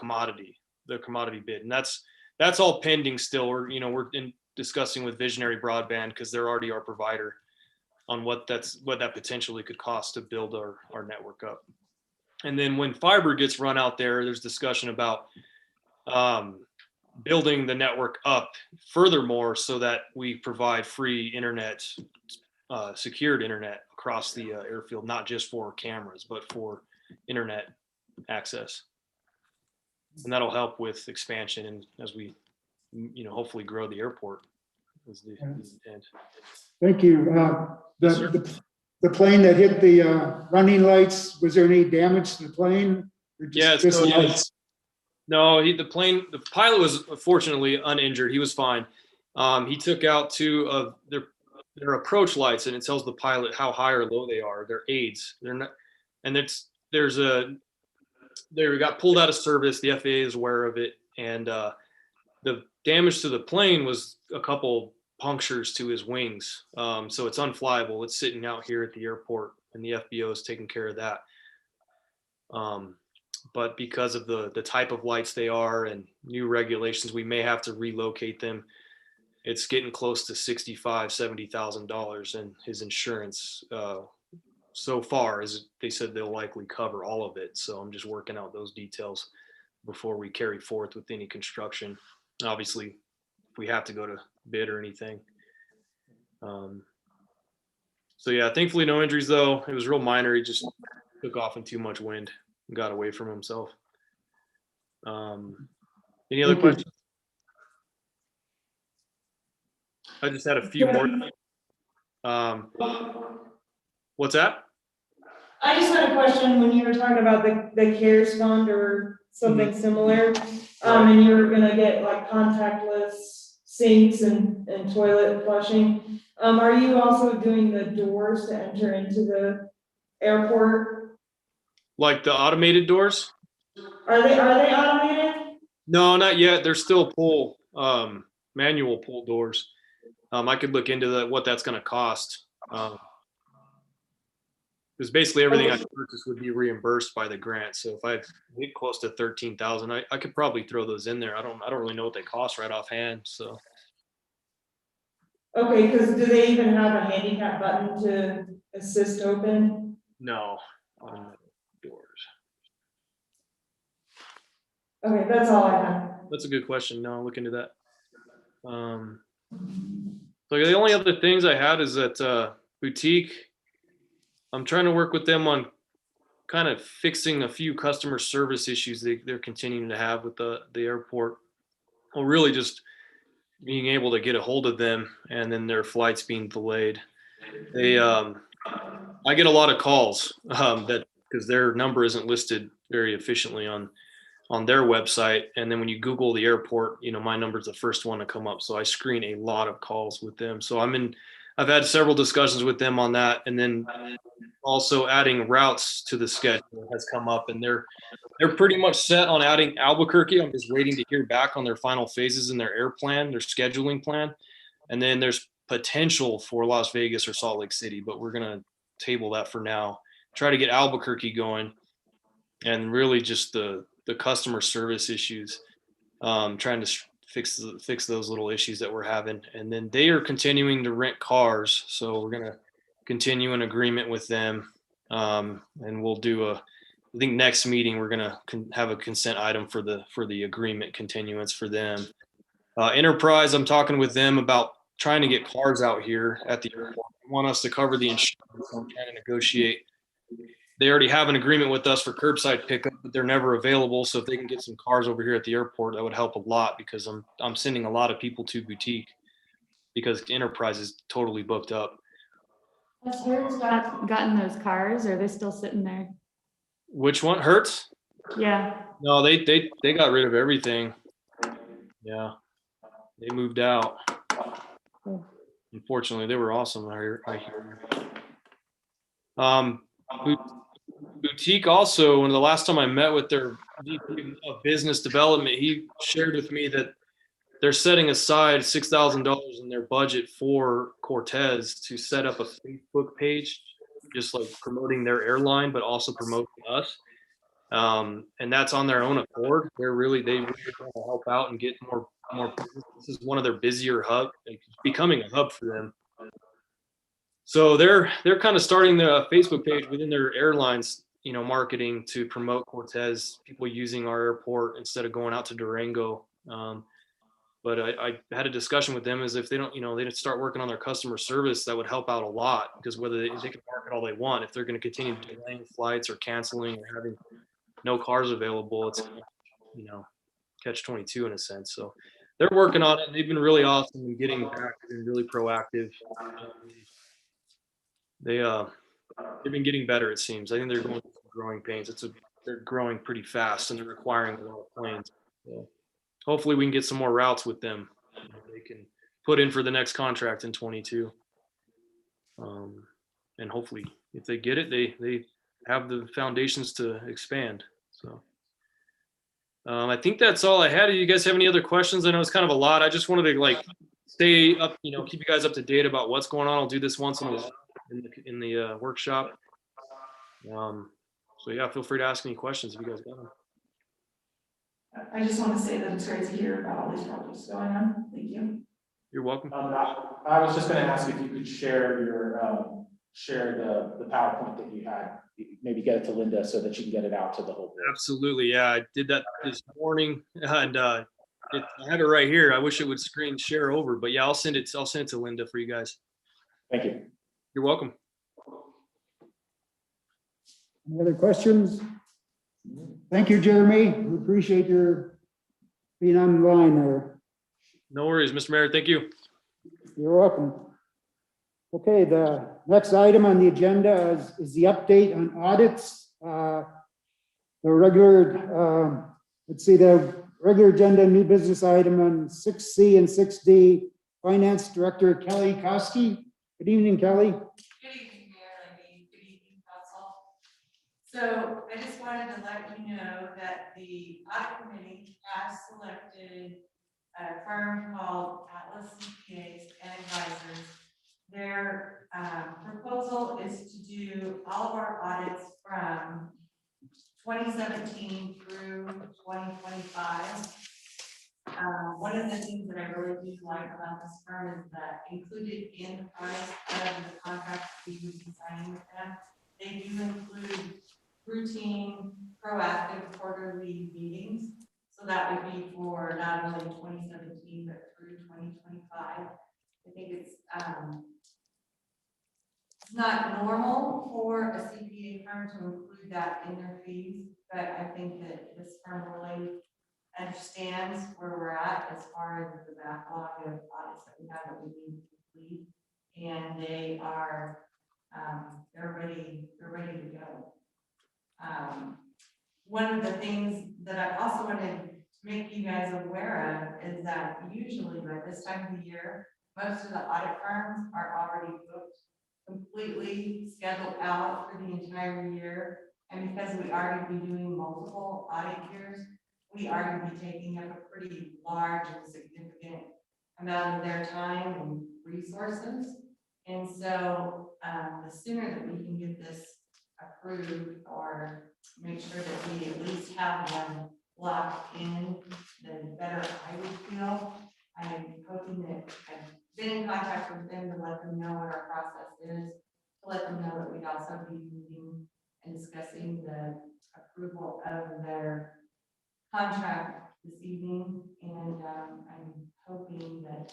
the commodity bid. And that's all pending still. We're discussing with Visionary Broadband because they're already our provider on what that potentially could cost to build our network up. And then when fiber gets run out there's discussion about building the network up furthermore so that we provide free internet, secured internet across the airfield, not just for cameras, but for internet access. And that'll help with expansion and as we, hopefully grow the airport is the intent. Thank you. The plane that hit the running lights, was there any damage to the plane? Or just lights? No, the pilot was fortunately uninjured. He was fine. He took out two of their approach lights, and it tells the pilot how high or low they are. They're aids. They're not, and they got pulled out of service. The FAA is aware of it, and the damage to the plane was a couple punctures to his wings. So it's unflyable. It's sitting out here at the airport, and the FBO is taking care of that. But because of the type of lights they are and new regulations, we may have to relocate them. It's getting close to $65,000-$70,000, and his insurance so far is they said they'll likely cover all of it. So I'm just working out those details before we carry forth with any construction. Obviously, if we have to go to bid or anything. So yeah, thankfully no injuries though. It was real minor. He just took off in too much wind and got away from himself. Any other questions? I just had a few more. What's that? I just had a question when you were talking about the CARES fund or something similar, and you were gonna get like contactless sinks and toilet flushing. Are you also doing the doors to enter into the airport? Like the automated doors? Are they automated? No, not yet. They're still manual pull doors. I could look into what that's going to cost. Because basically everything I purchase would be reimbursed by the grant. So if I hit close to 13,000, I could probably throw those in there. I don't really know what they cost right offhand. So. Okay, because do they even have a handicap button to assist open? No, doors. Okay, that's all I have. That's a good question. No, I'll look into that. So the only other things I had is that boutique. I'm trying to work with them on kind of fixing a few customer service issues they're continuing to have with the airport. Well, really just being able to get a hold of them and then their flights being delayed. I get a lot of calls because their number isn't listed very efficiently on their website. And then when you Google the airport, my number is the first one to come up. So I screen a lot of calls with them. So I've had several discussions with them on that. And then also adding routes to the schedule has come up, and they're pretty much set on adding Albuquerque. I'm just waiting to hear back on their final phases in their air plan, their scheduling plan. And then there's potential for Las Vegas or Salt Lake City, but we're going to table that for now. Try to get Albuquerque going, and really just the customer service issues, trying to fix those little issues that we're having. And then they are continuing to rent cars, so we're going to continue an agreement with them, and we'll do I think next meeting we're going to have a consent item for the agreement continuance for them. Enterprise, I'm talking with them about trying to get cars out here at the airport. They want us to cover the insurance. I'm trying to negotiate. They already have an agreement with us for curbside pickup, but they're never available. So if they can get some cars over here at the airport, that would help a lot, because I'm sending a lot of people to boutique because Enterprise is totally booked up. Has Hertz gotten those cars, or are they still sitting there? Which one? Hertz? Yeah. No, they got rid of everything. Yeah, they moved out. Cool. Unfortunately, they were awesome. I hear. Boutique also, when the last time I met with their VP of business development, he shared with me that they're setting aside $6,000 in their budget for Cortez to set up a Facebook page, just like promoting their airline, but also promoting us. And that's on their own accord. They really want to help out and get more business. This is one of their busier hubs, like, becoming a hub for them. So they're kind of starting the Facebook page within their airlines, marketing to promote Cortez, people using our airport instead of going out to Durango. But I had a discussion with them as if they don't, they didn't start working on their customer service, that would help out a lot, because whether they can market all they want, if they're going to continue delaying flights or canceling or having no cars available, it's, catch 22 in a sense. So they're working on it. And they've been really awesome in getting back and really proactive. They've been getting better, it seems. I think they're going through some growing pains. They're growing pretty fast and they're requiring a lot of planes. So hopefully we can get some more routes with them. They can put in for the next contract in 22. And hopefully if they get it, they have the foundations to expand. So I think that's all I had. Do you guys have any other questions? I know it's kind of a lot. I just wanted to stay up, keep you guys up to date about what's going on. I'll do this once in the workshop. So yeah, feel free to ask any questions if you guys got them. I just want to say that it's great to hear about all these projects going on. Thank you. You're welcome. I was just going to ask if you could share the PowerPoint that you had, maybe get it to Linda so that she can get it out to the whole board. Absolutely. Yeah, I did that this morning, and I have it right here. I wish it would screen share over, but yeah, I'll send it to Linda for you guys. Thank you. You're welcome. Any other questions? Thank you, Jeremy. We appreciate your being on the line there. No worries, Mr. Mayor. Thank you. You're welcome. Okay, the next item on the agenda is the update on audits. The regular, the regular agenda, new business item on 6C and 6D, Finance Director Kelly Koski. Good evening, Kelly. Good evening, Mayor. Good evening, Council. So I just wanted to let you know that the audit committee has selected a firm called Atlas CPAs and Advisors. Their proposal is to do all of our audits from 2017 through 2025. One of the things that I really do like about this firm is that included in the price of the contract we would be signing with them, they do include routine, proactive quarterly meetings. So that would be for not only 2017, but through 2025. I think it's not normal for a CPA firm to include that in their fees, but I think that this firm really understands where we're at as far as the backlog of audits that we have that we need to complete, and they are they're ready to go. One of the things that I also wanted to make you guys aware of is that usually by this time of the year, most of the audit firms are already booked, completely scheduled out for the entire year. And because we are going to be doing multiple audit years, we are going to be taking up a pretty large and significant amount of their time and resources. And so the sooner that we can get this approved or make sure that we at least have one locked in, the better I would feel. I'm hoping that I've been in contact with them to let them know what our process is, to let them know that we'd also be meeting and discussing the approval of their contract this evening. And I'm hoping that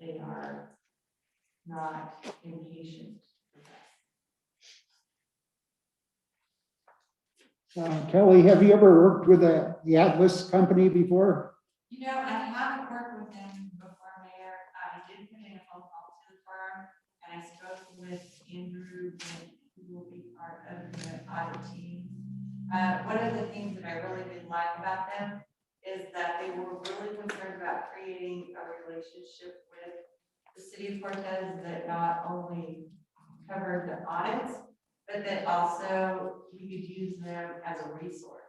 they are not impatient with us. Kelly, have you ever worked with the Atlas company before? You know, I haven't worked with them before, Mayor. I did put in a phone call to the firm, and I spoke with Andrew, who will be part of the audit team. One of the things that I really did like about them is that they were really concerned about creating a relationship with the city of Cortez that not only covered the audits, but that also we could use them as a resource.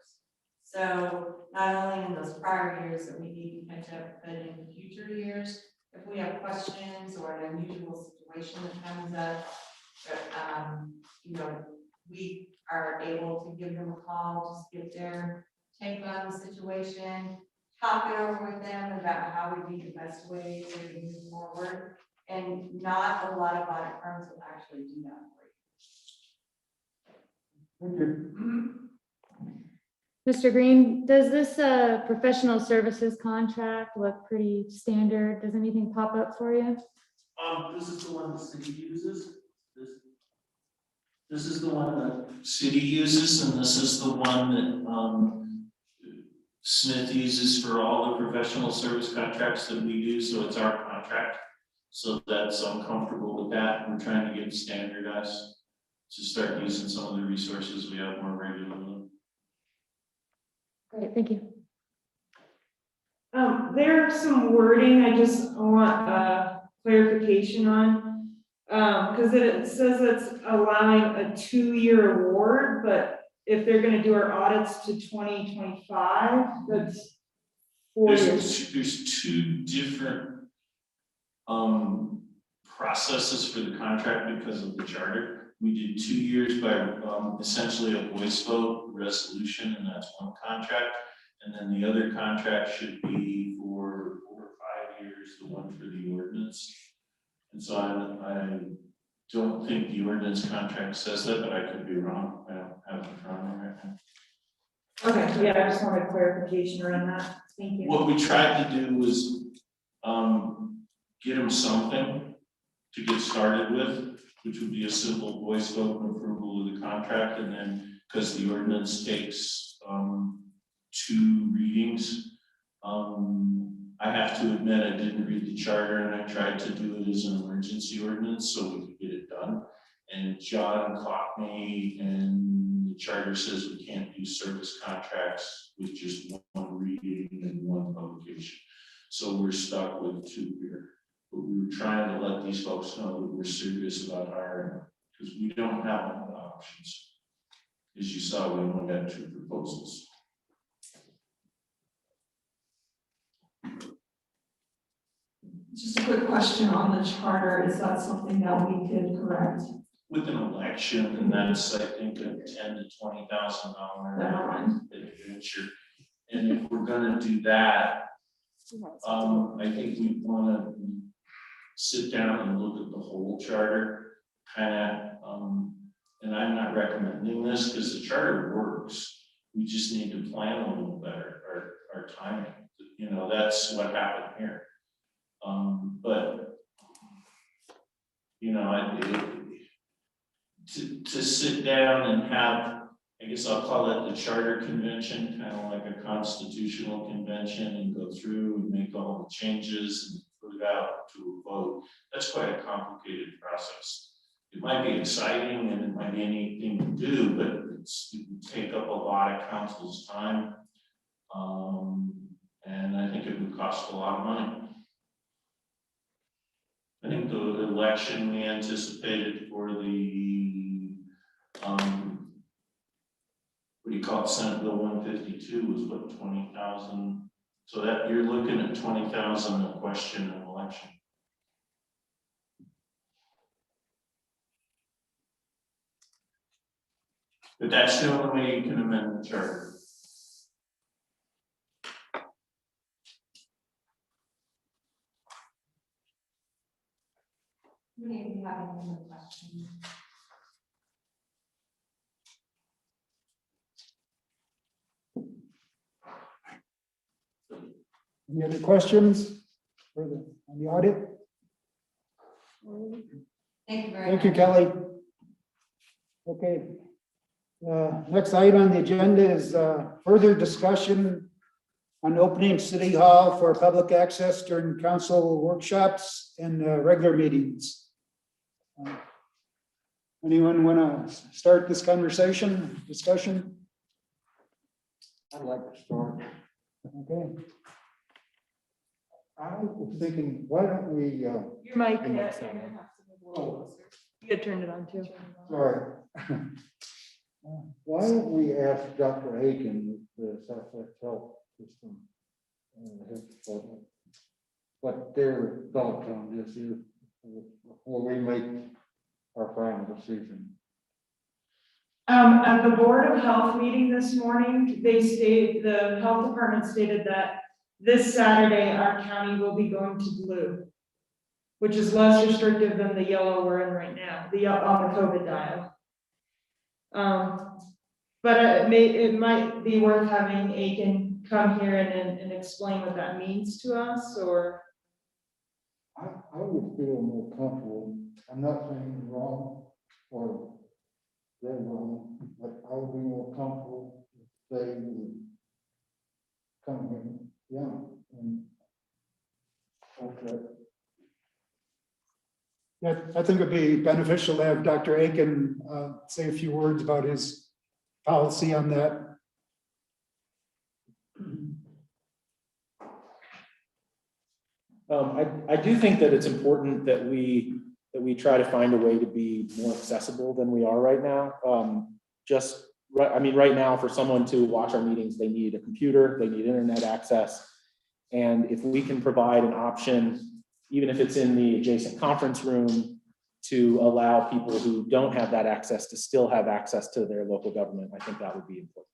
So not only in those prior years that we need to catch up, but in future years, if we have questions or an unusual situation that comes up, you know, we are able to give them a call, just get their take on the situation, talk it over with them about how would be the best way to move forward. And not a lot of audit firms will actually do that for you. Mr. Green, does this professional services contract look pretty standard? Does anything pop up for you? This is the one the city uses. This is the one that city uses, and this is the one that Smith uses for all the professional service contracts that we do, so it's our contract. So that's, I'm comfortable with that. We're trying to get standardized to start using some of the resources we have more regularly. Great, thank you. There's some wording I just want clarification on. Because it says it's allowing a 2-year award, but if they're gonna do our audits to 2025, that's 4 years. There's two different processes for the contract because of the charter. We did 2 years by essentially a voice vote resolution, and that's one contract. And then the other contract should be for 4 or 5 years, the one for the ordinance. And so I don't think the ordinance contract says that, but I could be wrong. I don't have it in front of me right now. Okay, yeah, I just wanted clarification around that. Thank you. What we tried to do was get them something to get started with, which would be a simple voice vote and approval of the contract. And then, because the ordinance takes 2 readings, I have to admit I didn't read the charter, and I tried to do it as an emergency ordinance so we could get it done. And John caught me, and the charter says we can't do service contracts with just 1 reading and 1 publication. So we're stuck with 2 here. But we were trying to let these folks know that we're serious about hiring, because we don't have other options. As you saw, we only got 2 proposals. Just a quick question on the charter. Is that something that we could correct? With an election, and that's, I think, a $10,000 to $20,000 adventure. And if we're gonna do that, I think we wanna sit down and look at the whole charter, and I'm not recommending this because the charter works. We just need to plan a little better, our timing. You know, that's what happened here. But you know, to sit down and have, I guess I'll call it the charter convention, kind of like a constitutional convention, and go through and make all the changes and put it out to a vote. That's quite a complicated process. It might be exciting and it might be anything to do, but it would take up a lot of council's time. And I think it would cost a lot of money. I think the election we anticipated for the, what do you call it, Senate Bill 152 was what, 20,000? So that you're looking at 20,000 a question in election. But that's the only way you can amend the charter. We may be having another question. Any other questions on the audit? Thank you very much. Thank you, Kelly. Okay. Next item on the agenda is further discussion on opening City Hall for public access during council workshops and regular meetings. Anyone want to start this discussion? I'd like to start. Okay. I was thinking, why don't we, Your mic, Your yeah, mic's you're not gonna have to move a little closer. You gotta turn it on too. sorry. Why don't we ask Dr. Aiken, the Southwest Health System, Health Department, what their thoughts on this is before we make our final decision? At the Board of Health meeting this morning, the health department stated that this Saturday, our county will be going to blue, which is less restrictive than the yellow we're in right now, on the COVID dial. But it might be worth having Aiken come here and explain what that means to us, or. I would feel more comfortable. I'm not saying wrong or they're wrong, but I would be more comfortable if they would come in, and okay. Yeah, I think it'd be beneficial to have Dr. Aiken say a few words about his policy on that. I do think that it's important that we try to find a way to be more accessible than we are right now. Right now, for someone to watch our meetings, they need a computer, they need internet access. And if we can provide an option, even if it's in the adjacent conference room, to allow people who don't have that access to still have access to their local government, I think that would be important.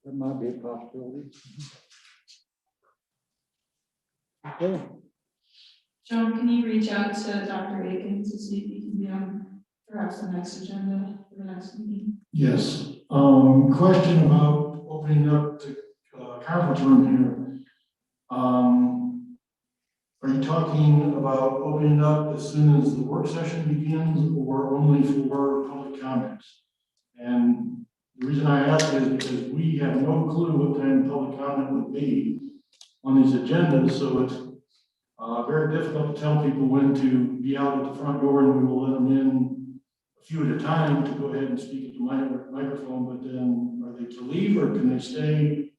That might be a possibility. Okay. Joan, can you reach out to Dr. Aiken to see if he can be on perhaps the next agenda for the next meeting? Yes, question about opening up the conference room here. Are you talking about opening up as soon as the work session begins or only for public comments? And the reason I ask is because we have no clue what time public comment would be on these agendas, so it's very difficult to tell people when to be out at the front door, and we will let them in a few at a time to go ahead and speak at the microphone, but then are they to leave or can they stay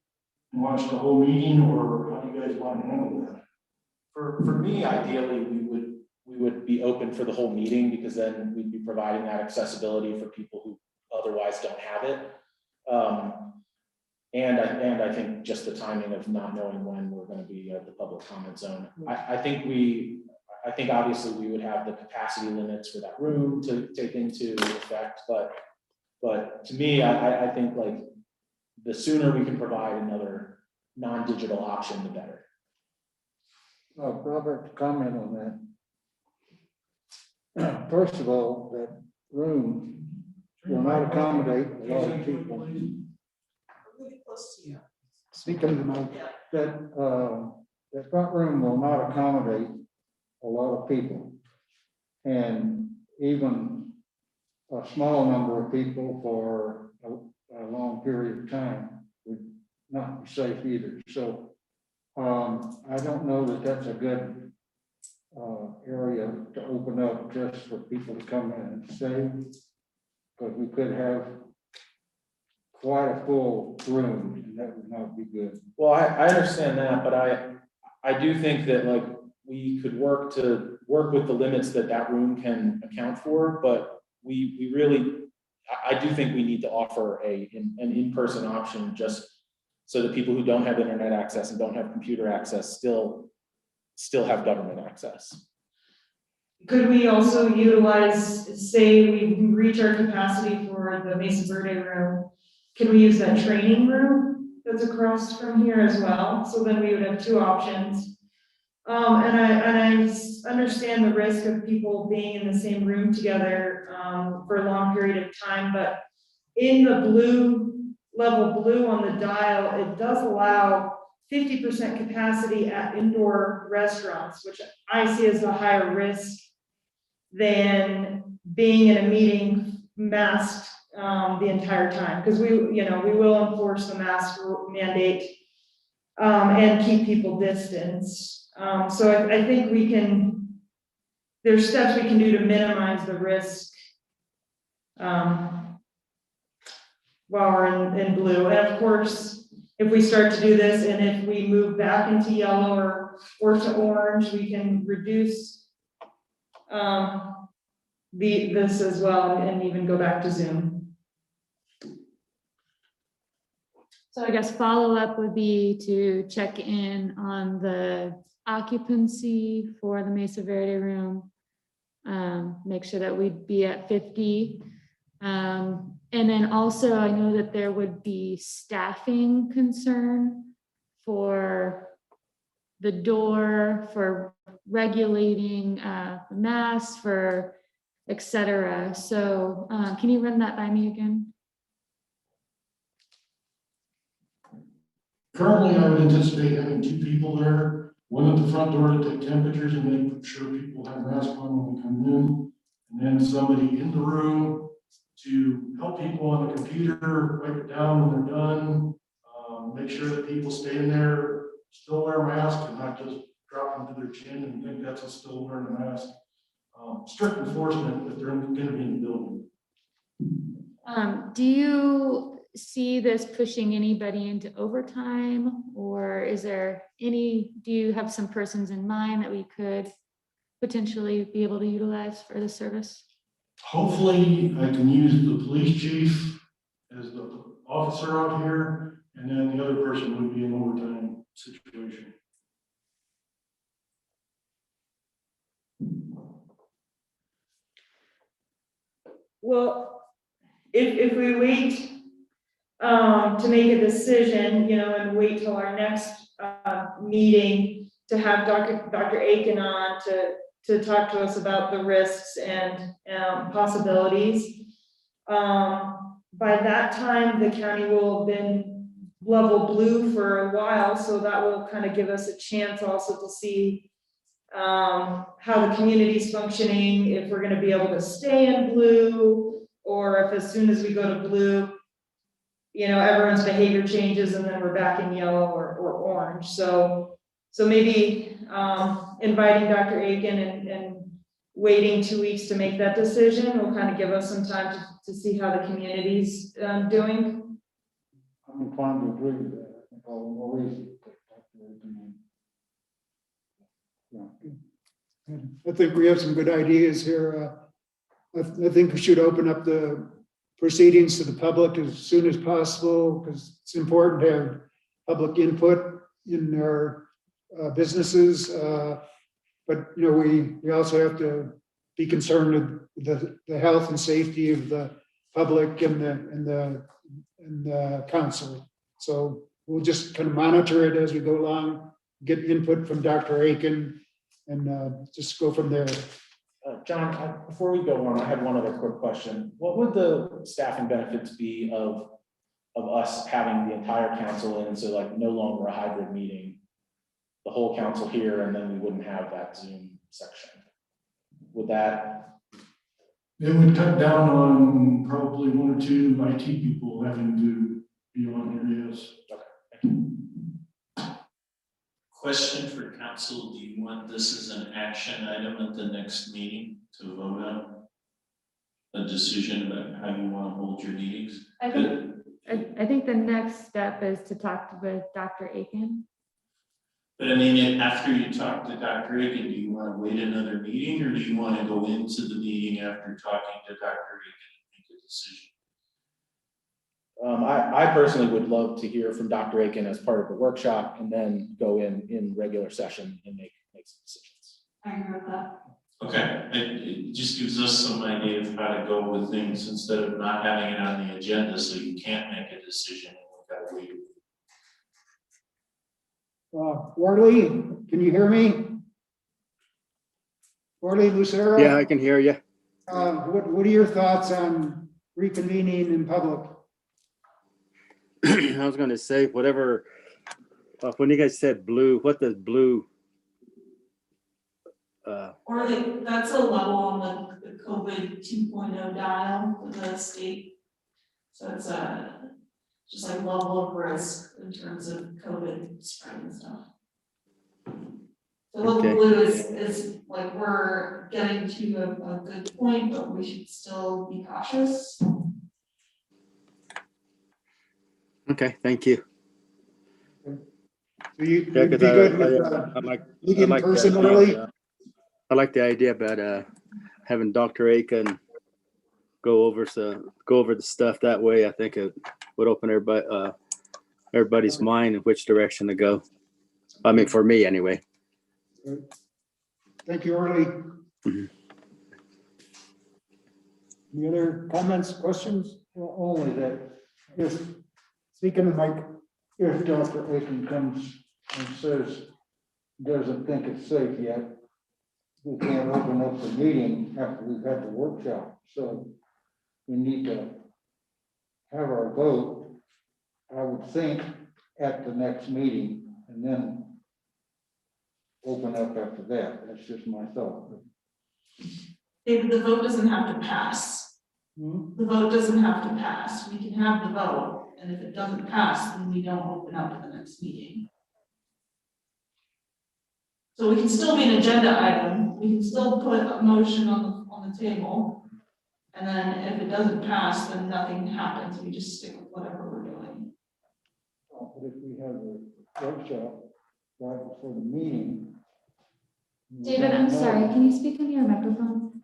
and watch the whole meeting, or how do you guys want to handle that? For me, ideally, we would be open for the whole meeting, because then we'd be providing that accessibility for people who otherwise don't have it. And I think just the timing of not knowing when we're going to be at the public comment zone. I think obviously we would have the capacity limits for that room to take into effect, but to me, I think like the sooner we can provide another non-digital option, the better. Robert, comment on that. First of all, that room will not accommodate a lot of people. Really close to you. Speak into the mic. That front room will not accommodate a lot of people. And even a small number of people for a long period of time would not be safe either. So I don't know that that's a good area to open up just for people to come in and stay, because we could have quite a full room, and that would not be good. Well, I understand that, but I do think that like we could work with the limits that room can account for, but we really, I do think we need to offer an in-person option, just so that people who don't have internet access and don't have computer access still have government access. Could we also utilize, say we reach our capacity for the Mesa Verde room, can we use that training room that's across from here as well? So then we would have two options. And I understand the risk of people being in the same room together for a long period of time, but in the level blue on the dial, it does allow 50% capacity at indoor restaurants, which I see as a higher risk than being in a meeting masked the entire time, because we will enforce the mask mandate and keep people distanced. So I think there's steps we can do to minimize the risk while we're in blue. And of course, if we start to do this, and if we move back into yellow or to orange, we can reduce this as well, and even go back to Zoom. So I guess follow-up would be to check in on the occupancy for the Mesa Verde room. Make sure that we'd be at 50. And then also, I know that there would be staffing concern for the door, for regulating the mass, for et cetera. So can you run that by me again? Currently, I would anticipate having 2 people there, one at the front door to take temperatures and make sure people have masks on when they come in, and then somebody in the room to help people on the computer, wipe it down when they're done, make sure that people stay in there, still wear masks and not just drop them to their chin and think that's still wearing a mask. Strict enforcement that they're going to be in the building. Do you see this pushing anybody into overtime, or is there any, do you have some persons in mind that we could potentially be able to utilize for this service? Hopefully, I can use the police chief as the officer out here, and then the other person would be an overtime situation. Well, if we wait to make a decision, you know, and wait till our next meeting to have Dr. Aiken on to talk to us about the risks and possibilities. By that time, the county will have been level blue for a while, so that will kind of give us a chance also to see how the community's functioning, if we're going to be able to stay in blue, or if as soon as we go to blue, you know, everyone's behavior changes and then we're back in yellow or orange. So maybe inviting Dr. Aiken and waiting 2 weeks to make that decision will kind of give us some time to see how the community's doing. I'm inclined to agree with that. I think I'll always take Dr. Aiken. Yeah. I think we have some good ideas here. I think we should open up the proceedings to the public as soon as possible, because it's important to have public input in our businesses. But you know, we also have to be concerned with the health and safety of the public and the council. So we'll just kind of monitor it as we go along, get input from Dr. Aiken, and just go from there. John, before we go on, I have one other quick question. What would the staffing benefits be of us having the entire council in, so like no longer a hybrid meeting, the whole council here, and then we wouldn't have that Zoom section? Would that? It would cut down on probably 1 or 2 IT people having to be on here, yes. Okay, thank you. Question for council, do you want this as an action item at the next meeting to vote on? A decision about how you want to hold your meetings? I think the next step is to talk with Dr. Aiken. But I mean, after you talk to Dr. Aiken, do you want to wait another meeting, or do you want to go into the meeting after talking to Dr. Aiken and make a decision? I personally would love to hear from Dr. Aiken as part of the workshop, and then go in regular session and make some decisions. I agree with that. Okay, it just gives us some idea of how to go with things instead of not having it on the agenda, so you can't make a decision and we've got to wait. Warley, can you hear me? Warley Lucero? Yeah, I can hear you. What are your thoughts on reconvening in public? I was going to say, whatever, when you guys said blue, what does blue? Or that's a level on the COVID 2.0 dial for the state. So it's just like level of risk in terms of COVID spread and stuff. So level blue is like we're getting to a good point, but we should still be cautious. Okay, thank you. So you'd Yeah, be because good with I like meeting in the person idea, early? I like the idea about having Dr. Aiken go over the stuff that way. I think it would open everybody's mind in which direction to go. I mean, for me anyway. Thank you, Early. Mhm. Any other comments, questions? Well, only that if, speaking of Mike, if Dr. Aiken comes and says, doesn't think it's safe yet, we can't open up the meeting after we've had the workshop. So we need to have our vote, I would think, at the next meeting and then open up after that. That's just my thought. David, the vote doesn't have to pass. Hmm? The vote doesn't have to pass. We can have the vote, and if it doesn't pass, then we don't open up to the next meeting. So we can still be an agenda item. We can still put a motion on the table. And then if it doesn't pass, then nothing happens. We just stick with whatever we're doing. But if we have a workshop right before the meeting. David, I'm sorry, can you speak into your microphone?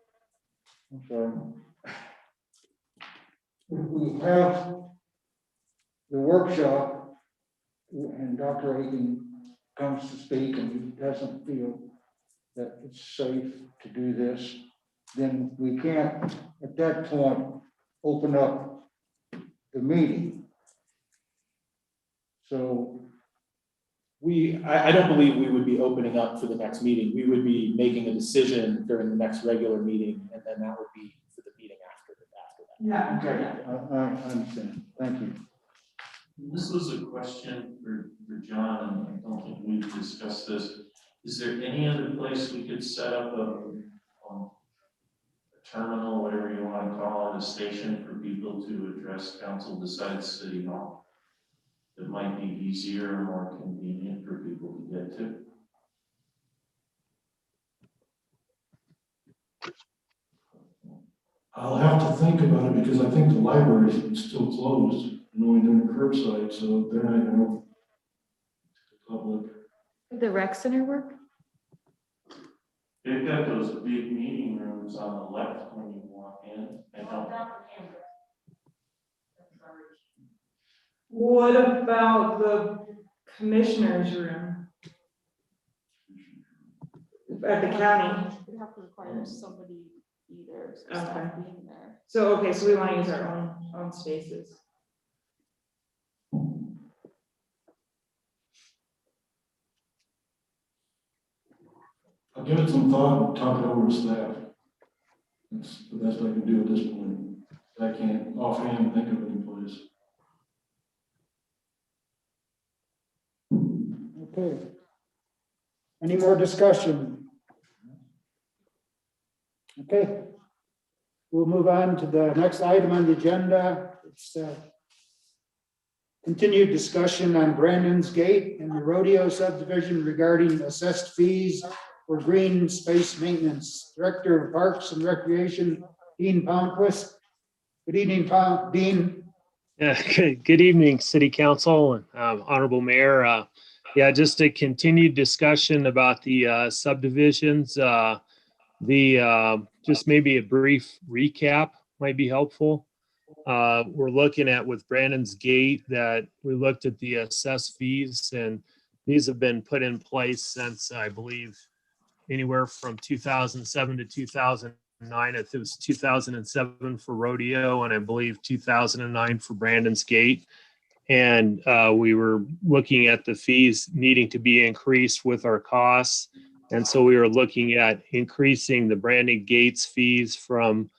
I'm sorry. If we have the workshop and Dr. Aiken comes to speak and he doesn't feel that it's safe to do this, then we can't, at that point, open up the meeting. So I don't believe we would be opening up for the next meeting. We would be making a decision during the next regular meeting, and then that would be for the meeting after that. Yeah. okay, I understand. Thank you. This was a question for John, and I don't think we've discussed this. Is there any other place we could set up a terminal, whatever you want to call it, a station for people to address council besides City Hall? That might be easier or more convenient for people to get to? I'll have to think about it because I think the library is still closed and only doing curbside, so they're not even open to the public. Would the rec center work? They've got those big meeting rooms on the left when you walk in. I don't. What about the commissioner's room? At the county? We have to require somebody either, so Okay. staff being there. So, okay, so we want to use our own spaces. I'll give it some thought and talk it over with staff. That's the best I can do at this point. I can't offhand think of any place. Okay. Any more discussion? Okay. We'll move on to the next item on the agenda. It's continued discussion on Brandon's Gate and the rodeo subdivision regarding assessed fees for green space maintenance. Director of Parks and Recreation, Dean Palmquist. Good evening, Dean. Yeah, good evening, City Council and Honorable Mayor. Yeah, just a continued discussion about the subdivisions. Just maybe a brief recap might be helpful. We're looking at with Brandon's Gate that we looked at the assessed fees, and these have been put in place since, I believe, anywhere from 2007 to 2009. It was 2007 for rodeo, and I believe 2009 for Brandon's Gate. And we were looking at the fees needing to be increased with our costs. And so we were looking at increasing the Brandon Gates fees from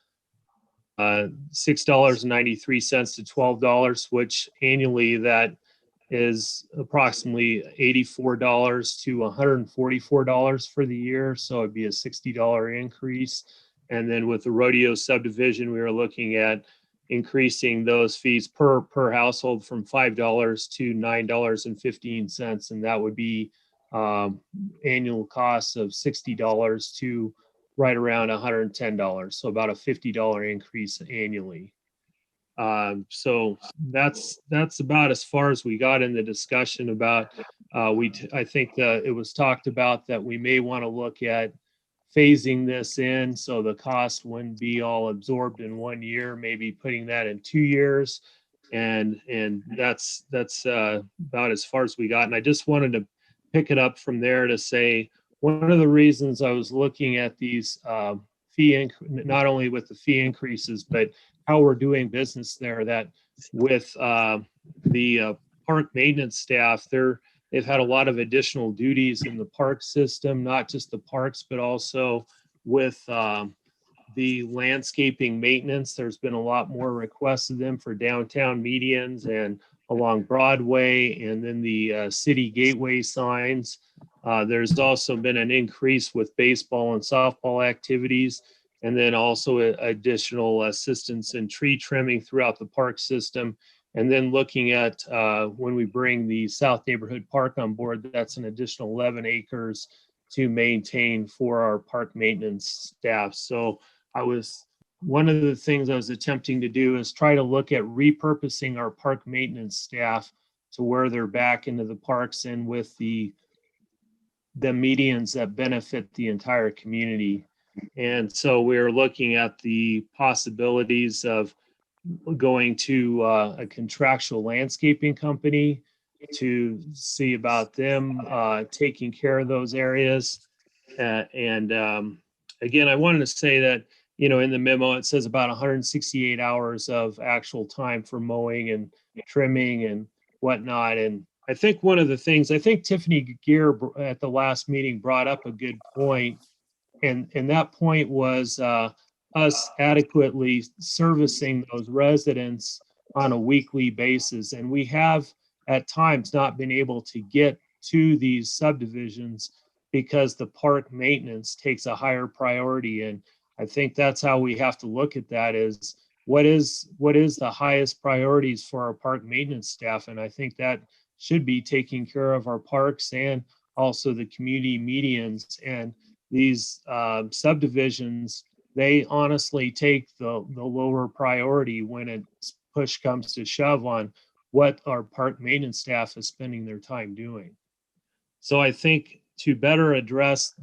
$6.93 to $12, which annually that is approximately $84 to $144 for the year. So it'd be a $60 increase. And then with the rodeo subdivision, we were looking at increasing those fees per household from $5 to $9.15. And that would be annual costs of $60 to right around $110. So about a $50 increase annually. So that's about as far as we got in the discussion about, I think that it was talked about that we may want to look at phasing this in so the cost wouldn't be all absorbed in 1 year, maybe putting that in 2 years. And that's about as far as we got. And I just wanted to pick it up from there to say, one of the reasons I was looking at these not only with the fee increases, but how we're doing business there, that with the park maintenance staff, they've had a lot of additional duties in the park system, not just the parks, but also with the landscaping maintenance. There's been a lot more requests of them for downtown medians and along Broadway, and then the city gateway signs. There's also been an increase with baseball and softball activities, and then also additional assistance in tree trimming throughout the park system. And then looking at when we bring the South Neighborhood Park on board, that's an additional 11 acres to maintain for our park maintenance staff. So one of the things I was attempting to do is try to look at repurposing our park maintenance staff to where they're back into the parks and with the medians that benefit the entire community. And so we're looking at the possibilities of going to a contractual landscaping company to see about them taking care of those areas. And again, I wanted to say that, in the memo, it says about 168 hours of actual time for mowing and trimming and whatnot. And I think one of the things, I think Tiffany Gear at the last meeting brought up a good point. And that point was us adequately servicing those residents on a weekly basis. And we have at times not been able to get to these subdivisions because the park maintenance takes a higher priority. And I think that's how we have to look at that, is what is the highest priorities for our park maintenance staff. And I think that should be taking care of our parks and also the community medians. And these subdivisions, they honestly take the lower priority when push comes to shove on what our park maintenance staff is spending their time doing. So I think to better address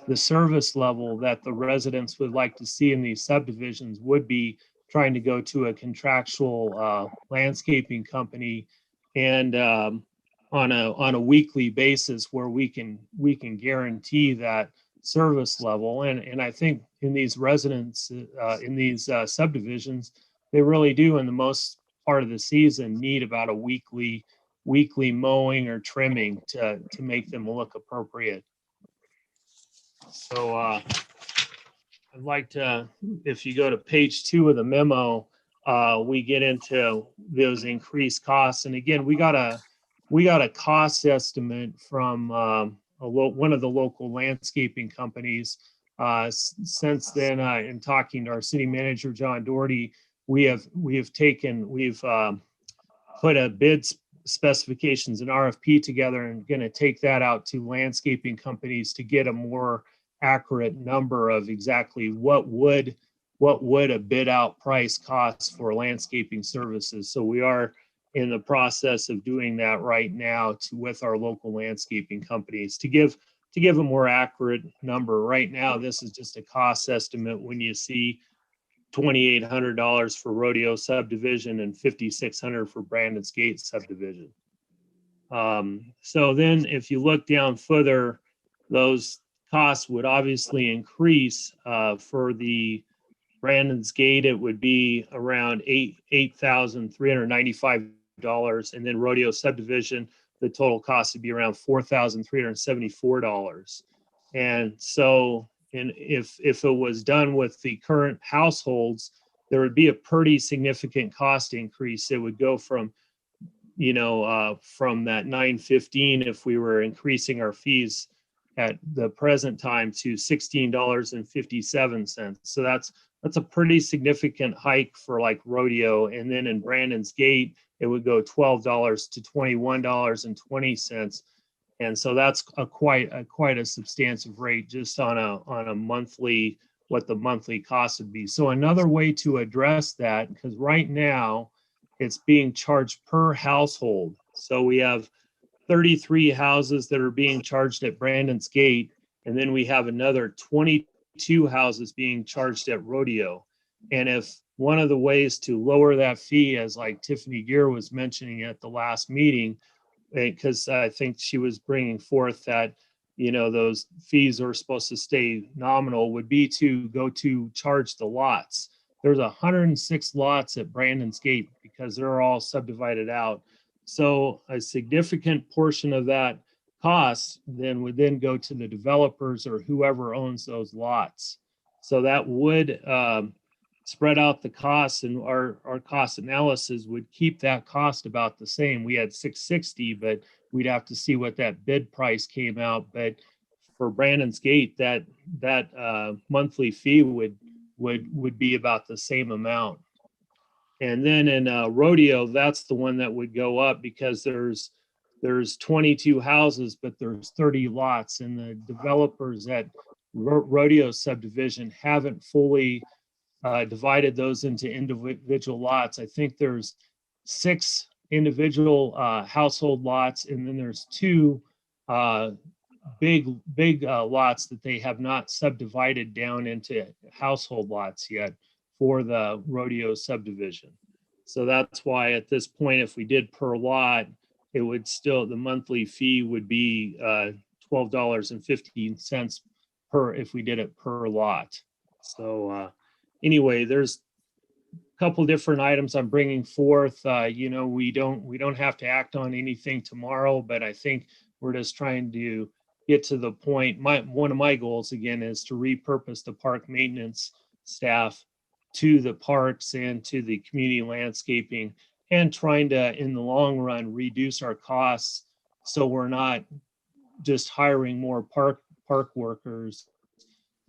the service level that the residents would like to see in these subdivisions would be trying to go to a contractual landscaping company and on a weekly basis where we can guarantee that service level. And I think in these residents, in these subdivisions, they really do in the most part of the season need about a weekly mowing or trimming to make them look appropriate. So I'd like to, if you go to page 2 of the memo, we get into those increased costs. And again, we got a cost estimate from one of the local landscaping companies. Since then, in talking to our city manager, John Doherty, we've put a bid specifications and RFP together and going to take that out to landscaping companies to get a more accurate number of exactly what would a bid out price cost for landscaping services. So we are in the process of doing that right now with our local landscaping companies to give a more accurate number. Right now, this is just a cost estimate when you see $2,800 for Rodeo subdivision and $5,600 for Brandon's Gate subdivision. So then if you look down further, those costs would obviously increase. For the Brandon's Gate, it would be around $8,395. And then Rodeo subdivision, the total cost would be around $4,374. And so, and if it was done with the current households, there would be a pretty significant cost increase. It would go from, from that $915 if we were increasing our fees at the present time to $16.57. So that's a pretty significant hike for like Rodeo. And then in Brandon's Gate, it would go $12 to $21.20. And so that's quite a substantive rate just on a monthly what the monthly cost would be. So another way to address that, because right now it's being charged per household. So we have 33 houses that are being charged at Brandon's Gate, and then we have another 22 houses being charged at Rodeo. And if one of the ways to lower that fee, as like Tiffany Gear was mentioning at the last meeting, because I think she was bringing forth that, you know, those fees are supposed to stay nominal, would be to go to charge the lots. There's 106 lots at Brandon's Gate because they're all subdivided out. So a significant portion of that cost then would then go to the developers or whoever owns those lots. So that would spread out the costs, and our cost analysis would keep that cost about the same. We had 660, but we'd have to see what that bid price came out. But for Brandon's Gate, that monthly fee would be about the same amount. And then in Rodeo, that's the one that would go up because there's 22 houses, but there's 30 lots, and the developers at Rodeo subdivision haven't fully divided those into individual lots. I think there's 6 individual household lots, and then there's 2 big lots that they have not subdivided down into household lots yet for the Rodeo subdivision. So that's why at this point, if we did per lot, it would still, the monthly fee would be $12.15 per, if we did it per lot. So anyway, there's a couple different items I'm bringing forth. You know, we don't have to act on anything tomorrow, but I think we're just trying to get to the point. One of my goals again is to repurpose the park maintenance staff to the parks and to the community landscaping, and trying to, in the long run, reduce our costs so we're not just hiring more park workers.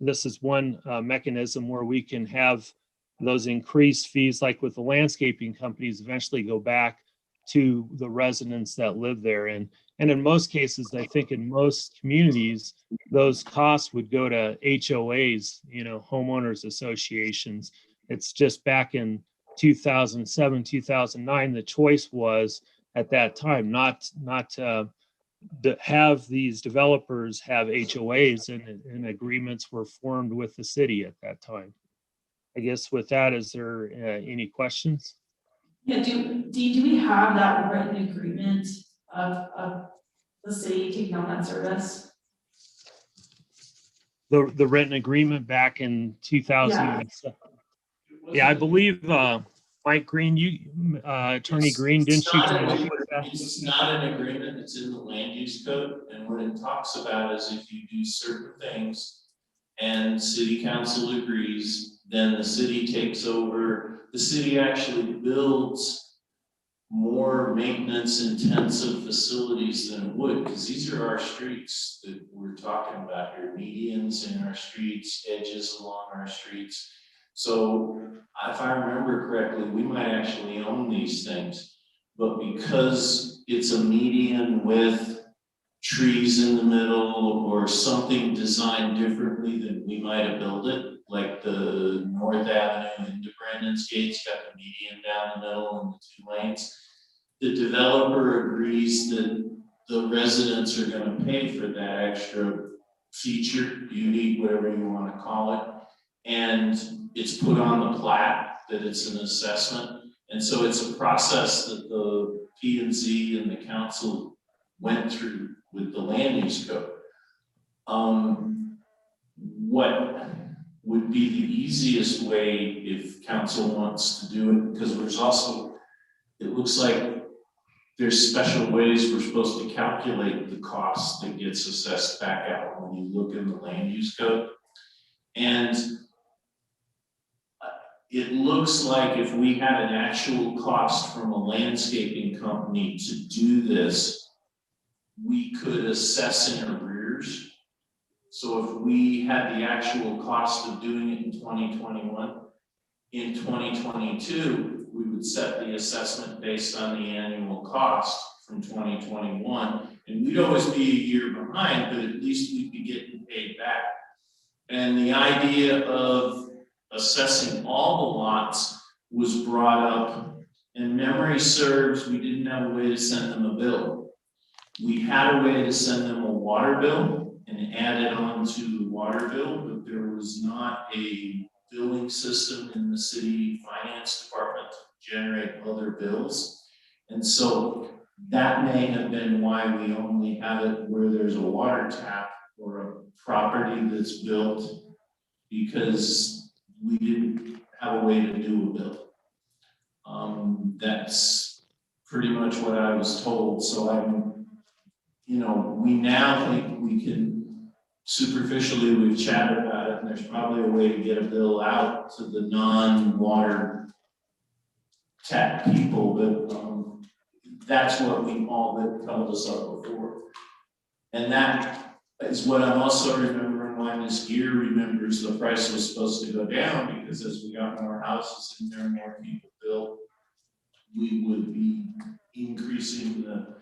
This is one mechanism where we can have those increased fees, like with the landscaping companies, eventually go back to the residents that live there. And in most cases, I think in most communities, those costs would go to HOAs, you know, homeowners associations. It's just back in 2007, 2009, the choice was at that time not to have these developers have HOAs, and agreements were formed with the city at that time. I guess with that, is there any questions? Yeah, do we have that written agreement of the city taking on that service? The written agreement back in 2007. Yeah, I believe Mike Green, Attorney Green, didn't you come up with that? It's not an agreement, it's in the land use code, and what it talks about is if you do certain things and city council agrees, then the city takes over. The city actually builds more maintenance intensive facilities than it would, because these are our streets that we're talking about here, medians in our streets, edges along our streets. So if I remember correctly, we might actually own these things, but because it's a median with trees in the middle or something designed differently than we might have built it, like the North Avenue into Brandon's Gate's got the median down the middle and the 2 lanes. The developer agrees that the residents are going to pay for that extra feature, beauty, whatever you want to call it. And it's put on the plat that it's an assessment. And so it's a process that the P&Z and the council went through with the land use code. What would be the easiest way if council wants to do it? Because there's also, it looks like there's special ways we're supposed to calculate the cost that gets assessed back out when you look in the land use code. And it looks like if we had an actual cost from a landscaping company to do this, we could assess in arrears. So if we had the actual cost of doing it in 2021, in 2022, we would set the assessment based on the annual cost from 2021. And we'd always be a year behind, but at least we'd be getting paid back. And the idea of assessing all the lots was brought up, and memory serves, we didn't have a way to send them a bill. We had a way to send them a water bill and add it on to the water bill, but there was not a billing system in the city finance department to generate other bills. And so that may have been why we only have it where there's a water tap or a property that's built, because we didn't have a way to do a bill. That's pretty much what I was told. So we now think we can, superficially, we've chatted about it, and there's probably a way to get a bill out to the non-water tap people, but that's what we all that held us up before. And that is what I'm also remembering why Ms. Gear remembers the price was supposed to go down, because as we got more houses in there and more people built, we would be increasing the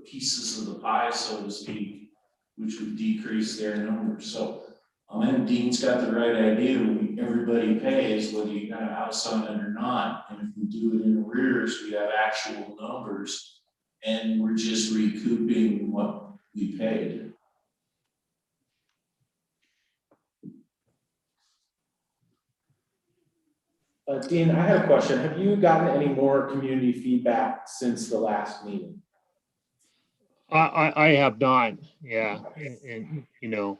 pieces of the pie, so to speak, which would decrease their numbers. So I think Dean's got the right idea. Everybody pays whether you got a house on it or not. And if we do it in arrears, we have actual numbers, and we're just recouping what we paid. Dean, I have a question. Have you gotten any more community feedback since the last meeting? I have not, yeah, and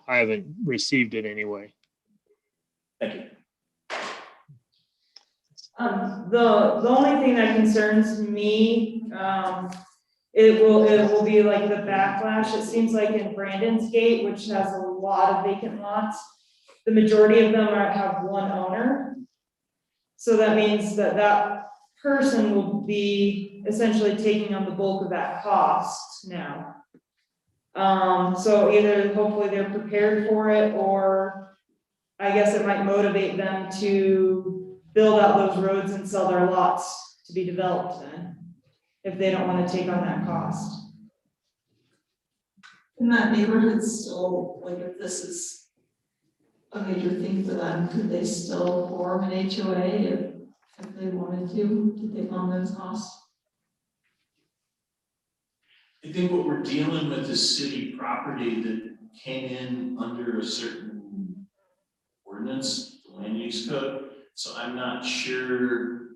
I haven't received it anyway. Thank you. The only thing that concerns me, it will be like the backlash. It seems like in Brandon's Gate, which has a lot of vacant lots, the majority of them have one owner. So that means that person will be essentially taking on the bulk of that cost now. So either hopefully they're prepared for it, or I guess it might motivate them to build out those roads and sell their lots to be developed then, if they don't want to take on that cost. In that neighborhood still, like if this is a major thing for them, could they still form an HOA if they wanted to take on those costs? I think what we're dealing with is city property that came in under a certain ordinance, the land use code. So I'm not sure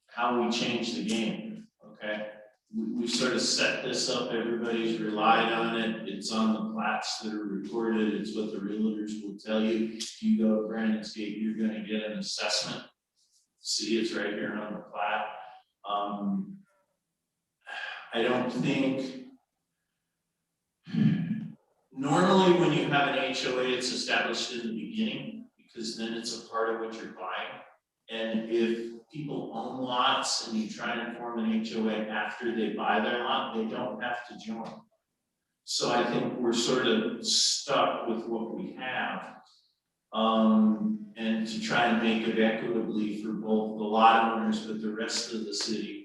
how we change the game, okay? We've sort of set this up, everybody's relied on it, it's on the plats that are recorded, it's what the realtors will tell you. If you go to Brandon's Gate, you're gonna get an assessment. See, it's right here on the plat. I don't think, normally when you have an HOA, it's established in the beginning, because then it's a part of what you're buying. And if people own lots and you try and form an HOA after they buy their lot, they don't have to join. So I think we're sort of stuck with what we have. And to try and make it equitably for both the lot owners, but the rest of the city.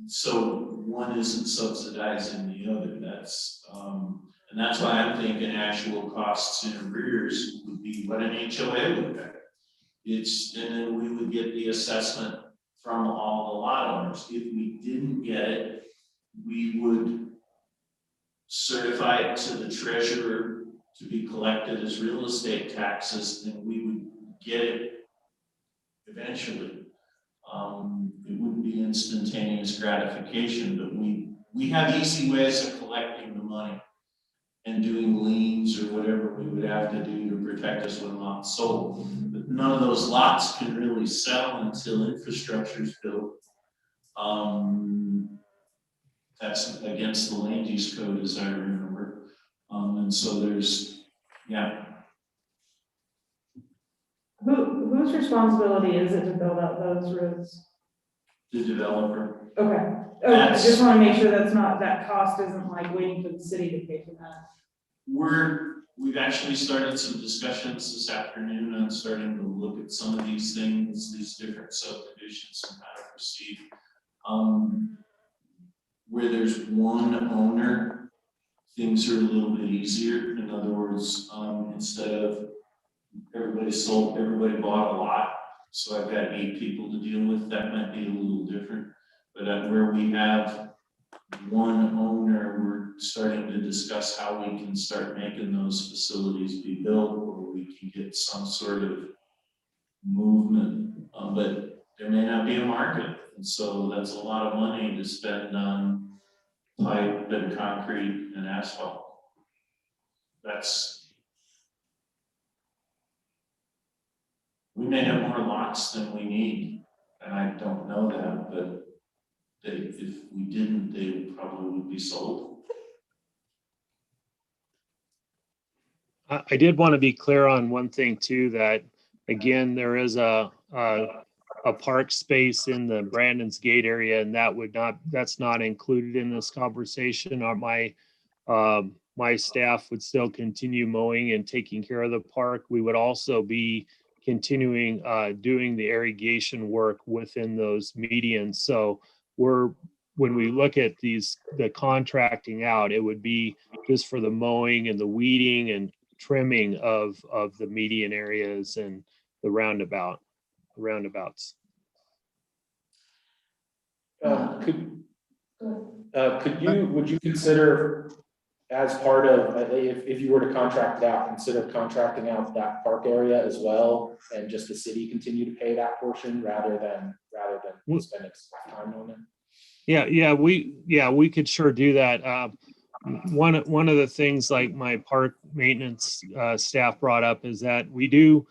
So one isn't subsidizing the other. And that's why I'm thinking actual costs in arrears would be what an HOA would pay. And then we would get the assessment from all the lot owners. If we didn't get it, we would certify it to the treasurer to be collected as real estate taxes, and we would get it eventually. It wouldn't be instantaneous gratification, but we have easy ways of collecting the money and doing liens or whatever we would have to do to protect us when lots sold. But none of those lots can really sell until infrastructure is built. That's against the land use code, as I remember. And so there's, yeah. Whose responsibility is it to build out those roads? The developer. Okay. I just want to make sure that cost isn't like waiting for the city to pay for that. We've actually started some discussions this afternoon on starting to look at some of these things, these different subdivisions and how to proceed. Where there's one owner, things are a little bit easier. In other words, instead of everybody bought a lot. So I've got 8 people to deal with. That might be a little different. But where we have one owner, we're starting to discuss how we can start making those facilities be built, or we can get some sort of movement. But there may not be a market. And so that's a lot of money to spend on pipe and concrete and asphalt. We may have more lots than we need, and I don't know that, but if we didn't, they probably would be sold. I did want to be clear on one thing too, that again, there is a park space in the Brandon's Gate area, and that's not included in this conversation. My staff would still continue mowing and taking care of the park. We would also be continuing doing the irrigation work within those medians. So when we look at the contracting out, it would be just for the mowing and the weeding and trimming of the median areas and the roundabouts. Would you consider, as part of, if you were to contract it out, consider contracting out that park area as well, and just the city continue to pay that portion rather than spending time on it? Yeah, we could sure do that. One of the things like my park maintenance staff brought up is that we do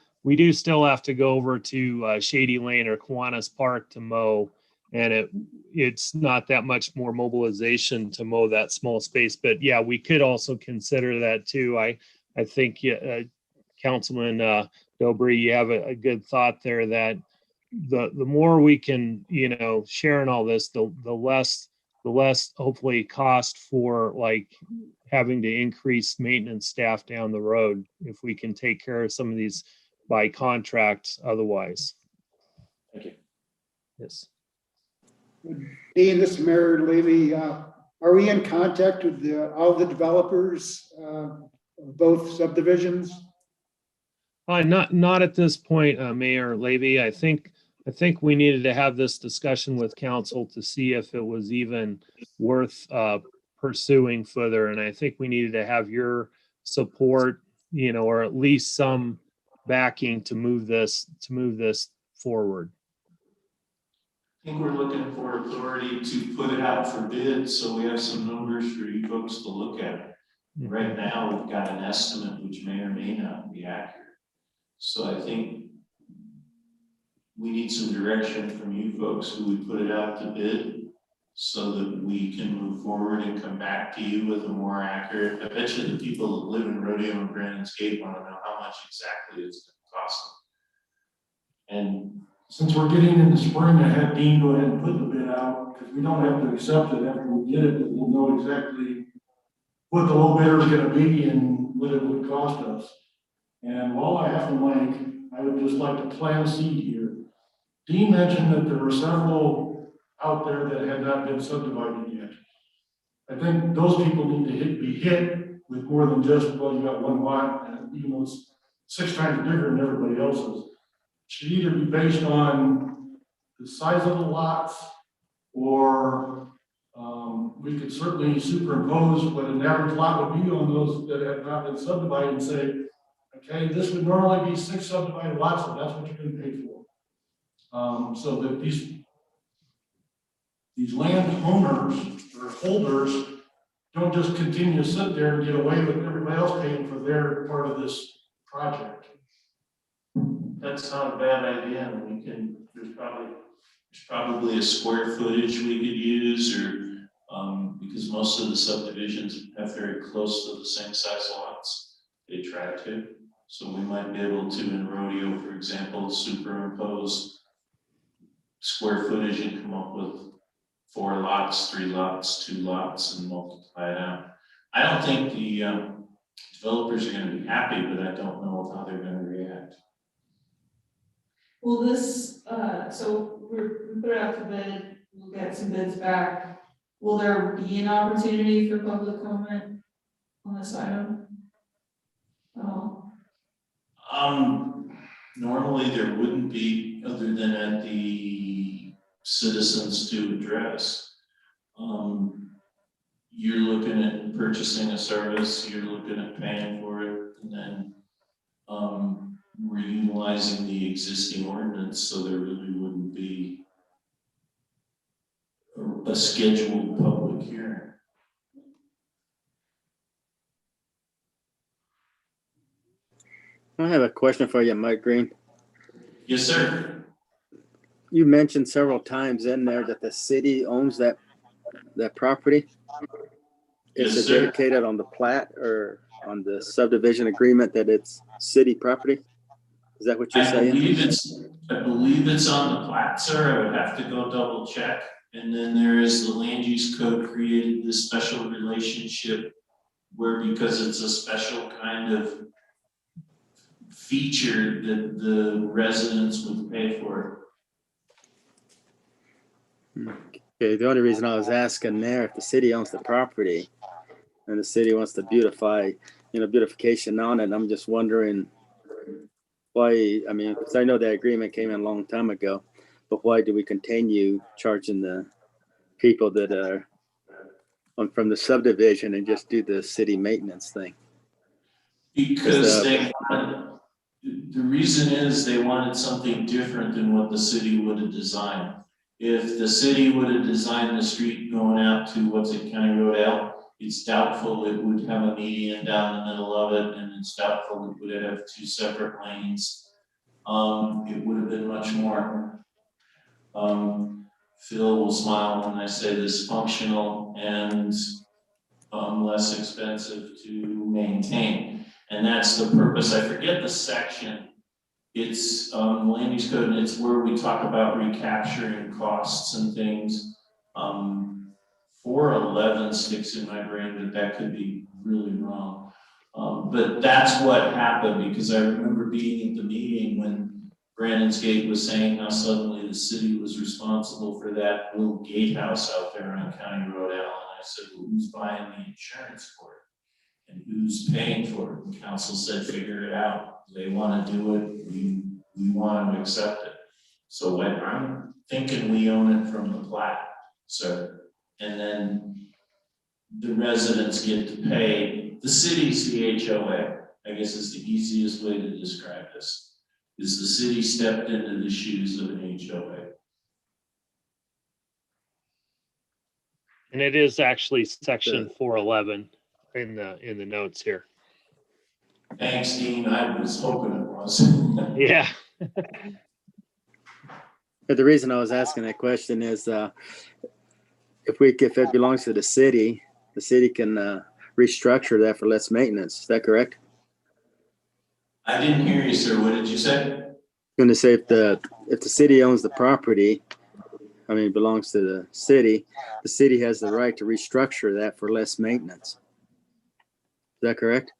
still have to go over to Shady Lane or Kiwanis Park to mow, and it's not that much more mobilization to mow that small space. But yeah, we could also consider that too. I think Councilman Dobry, you have a good thought there, that the more we can, share in all this, the less hopefully cost for like having to increase maintenance staff down the road, if we can take care of some of these by contract otherwise. Thank you. Yes. Dean, this is Mayor Levy. Are we in contact with all the developers of both subdivisions? Not at this point, Mayor Levy. I think we needed to have this discussion with council to see if it was even worth pursuing further. And I think we needed to have your support, or at least some backing to move this forward. I think we're looking for authority to put it out for bid, so we have some numbers for you folks to look at. Right now, we've got an estimate which may or may not be accurate. So I think we need some direction from you folks who would put it out to bid, so that we can move forward and come back to you with a more accurate. I bet you the people that live in Rodeo and Brandon's Gate want to know how much exactly it's going to cost them. And since we're getting in the spring, I had Dean go ahead and put the bid out, because we don't have to accept it after we get it, but we'll know exactly what the low bidder is going to be and what it would cost us. And while I have the mic, I would just like to plant a seed here. Dean mentioned that there were several out there that had not been subdivided yet. I think those people need to be hit with more than just, well, you got one lot, and even though it's 6 times bigger than everybody else's. It should either be based on the size of the lots, or we could certainly superimpose what an average lot would be on those that have not been subdivided and say, okay, this would normally be 6 subdivided lots, and that's what you're going to pay for. So that these landowners or holders don't just continue to sit there and get away with everybody else paying for their part of this project. that's not a bad idea, and there's probably a square footage we could use, or because most of the subdivisions have very close to the same size lots, they try to. So we might be able to, in Rodeo, for example, superimpose square footage and come up with 4 lots, 3 lots, 2 lots, and multiply it out. I don't think the developers are going to be happy, but I don't know how they're going to react. Will this, so we put it out to bid, we'll get some bids back. Will there be an opportunity for public comment on this item? Oh, Normally there wouldn't be, other than at the citizens to address. You're looking at purchasing a service, you're looking at paying for it, and then we're utilizing the existing ordinance, so there really wouldn't be a scheduled public hearing. I have a question for you, Mike Green. Yes, sir. You mentioned several times in there that the city owns that property. Is Yes, it sir. dedicated on the plat or on the subdivision agreement that it's city property? Is that what you're saying? I believe it's on the plat, sir. I would have to go double check. And then there is the land use code created this special relationship where, because it's a special kind of feature, that the residents would pay for it. Okay, the only reason I was asking there, if the city owns the property and the city wants to beautify, beautification on it, I'm just wondering why, I mean, because I know that agreement came in a long time ago, but why do we continue charging the people that are from the subdivision and just do the city maintenance thing? Because the reason is they wanted something different than what the city would have designed. If the city would have designed the street going out to County Road L, it's doubtful it would have a median down the middle of it, and it's doubtful it would have two separate lanes. It would have been much more, Phil will smile when I say this, functional and less expensive to maintain. And that's the purpose. I forget the section. It's land use code, and it's where we talk about recapturing costs and things. 411 sticks in my brain, but that could be really wrong. But that's what happened, because I remember being at the meeting when Brandon's Gate was saying how suddenly the city was responsible for that little gatehouse out there on County Road L. And I said, well, who's buying the insurance for it? And who's paying for it? And council said, figure it out. They want to do it. We want them to accept it. So when I'm thinking we own it from the plat, sir, and then the residents get to pay. The city's the HOA, I guess is the easiest way to describe this, is the city stepped into the shoes of an HOA. And it is actually section 411 in the notes here. Thanks, Dean. I was hoping it was. Yeah. But the reason I was asking that question is if it belongs to the city can restructure that for less maintenance. Is that correct? I didn't hear you, sir. What did you say? I'm going to say if the city owns the property, I mean, it belongs to the city has the right to restructure that for less maintenance. Is that correct?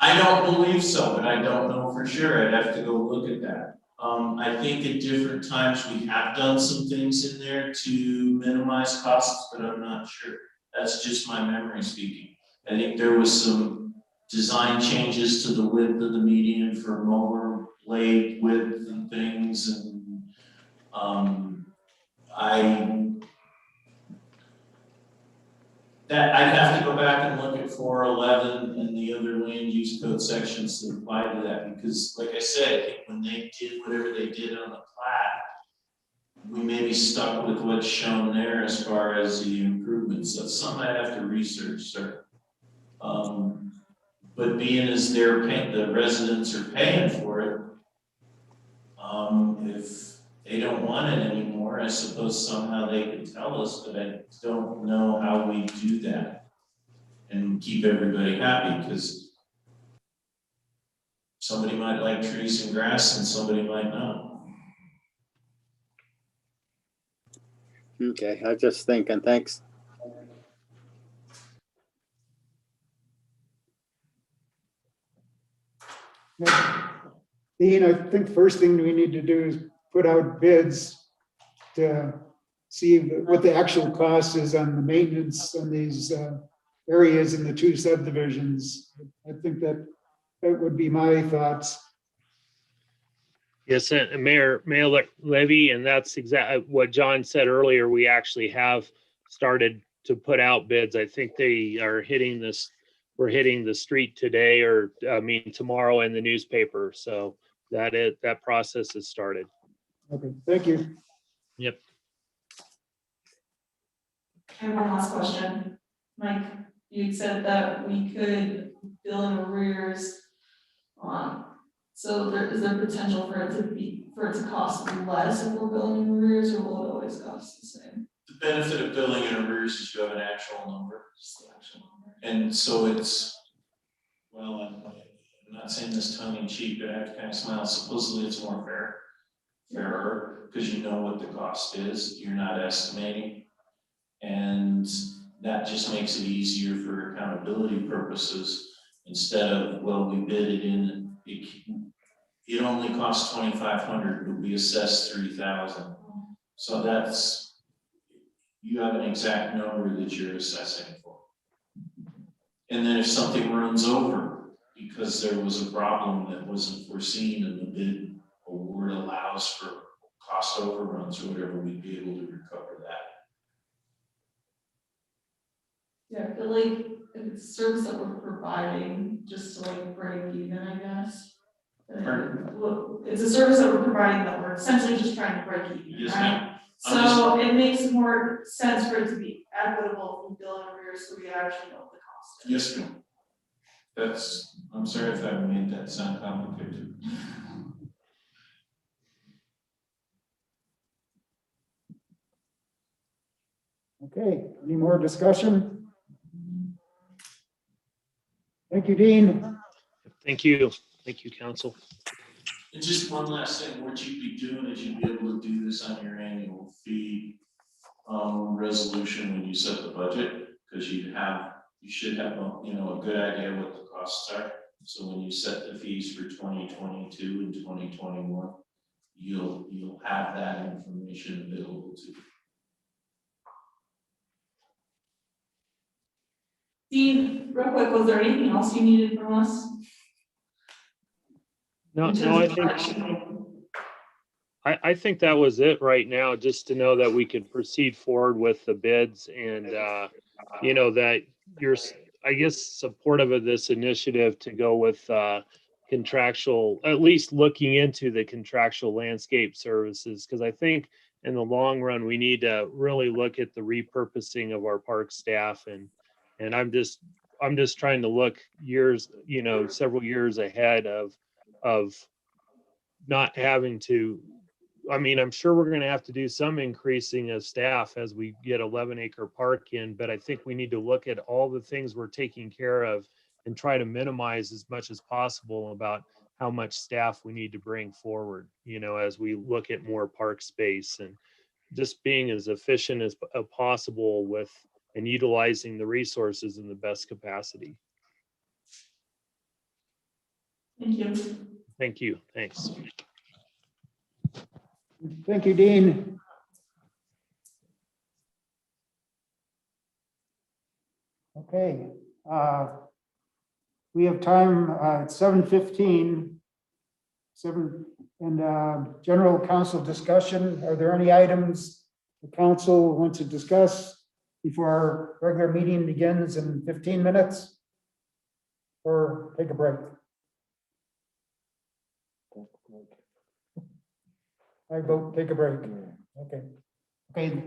I don't believe so, but I don't know for sure. I'd have to go look at that. I think at different times we have done some things in there to minimize costs, but I'm not sure. That's just my memory speaking. I think there was some design changes to the width of the median for mower blade width and things, and I'd have to go back and look at 411 and the other land use code sections that apply to that, because like I said, I think when they did whatever they did on the plat, we may be stuck with what's shown there as far as the improvements. That's something I'd have to research, sir. But being as the residents are paying for it, if they don't want it anymore, I suppose somehow they could tell us, but I don't know how we do that and keep everybody happy, because somebody might like trees and grass and somebody might not. Okay, I was just thinking, thanks. Dean, I think the first thing we need to do is put out bids to see what the actual cost is on the maintenance on these areas in the two subdivisions. I think that That would be my thoughts. Yes, and Mayor Levy, and that's exactly what John said earlier. We actually have started to put out bids. I think they are hitting this, we're hitting the street today, or I mean, tomorrow in the newspaper. So that process has started. Okay, thank you. Yep. I have one last question. Mike, you said that we could bill in arrears. So is there potential for it to cost less if we're billing in arrears, or will it always cost the same? The benefit of billing in arrears is you have an actual number. Just the actual number. And so it's, well, I'm not saying this tongue in cheek, but I have to kind of smile. Supposedly it's more fairer, because you know what the cost is. You're not estimating. And that just makes it easier for accountability purposes. Instead of, well, we bid it in, it only costs $2,500, but we assessed $3,000. So that's, you have an exact number that you're assessing for. And then if something runs over because there was a problem that wasn't foreseen and the bid award allows for cost overruns or whatever, we'd be able to recover that. Yeah, I feel like if it's a service that we're providing just to like break even, I guess. Well, it's a service that we're providing that we're essentially just trying to break even, Yes, right? ma'am. So it makes more sense for it to be equitable from billing arrears, so we actually know what the cost is. Yes, ma'am. That's, I'm sorry if I made that sound complicated. Okay, any more discussion? Thank you, Dean. Thank you. Thank you, council. And just one last thing, what you'd be doing is you'd be able to do this on your annual fee resolution when you set the budget, because you should have a good idea what the costs are. So when you set the fees for 2022 and 2021, you'll have that information available to you. Dean, real quick, was there anything else you needed from us? No, I think that was it right now, just to know that we could proceed forward with the bids and, that you're, I guess, supportive of this initiative to go with contractual, at least looking into the contractual landscape services, because I think in the long run, we need to really look at the repurposing of our park staff. And I'm just trying to look years, several years ahead of not having to, I mean, I'm sure we're going to have to do some increasing of staff as we get 11-acre park in, but I think we need to look at all the things we're taking care of and try to minimize as much as possible about how much staff we need to bring forward, as we look at more park space and just being as efficient as possible with and utilizing the resources in the best capacity. Thank you. Thank you. Thanks. Thank you, Dean. Okay, we have time at 7:15. And general council discussion. Are there any items the council wants to discuss before our regular meeting begins in 15 minutes? Or take a break? I vote take a break. Okay. Okay.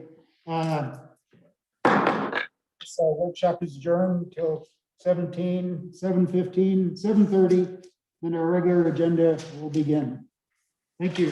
So workshop is adjourned till 7:15, 7:30, and our regular agenda will begin. Thank you.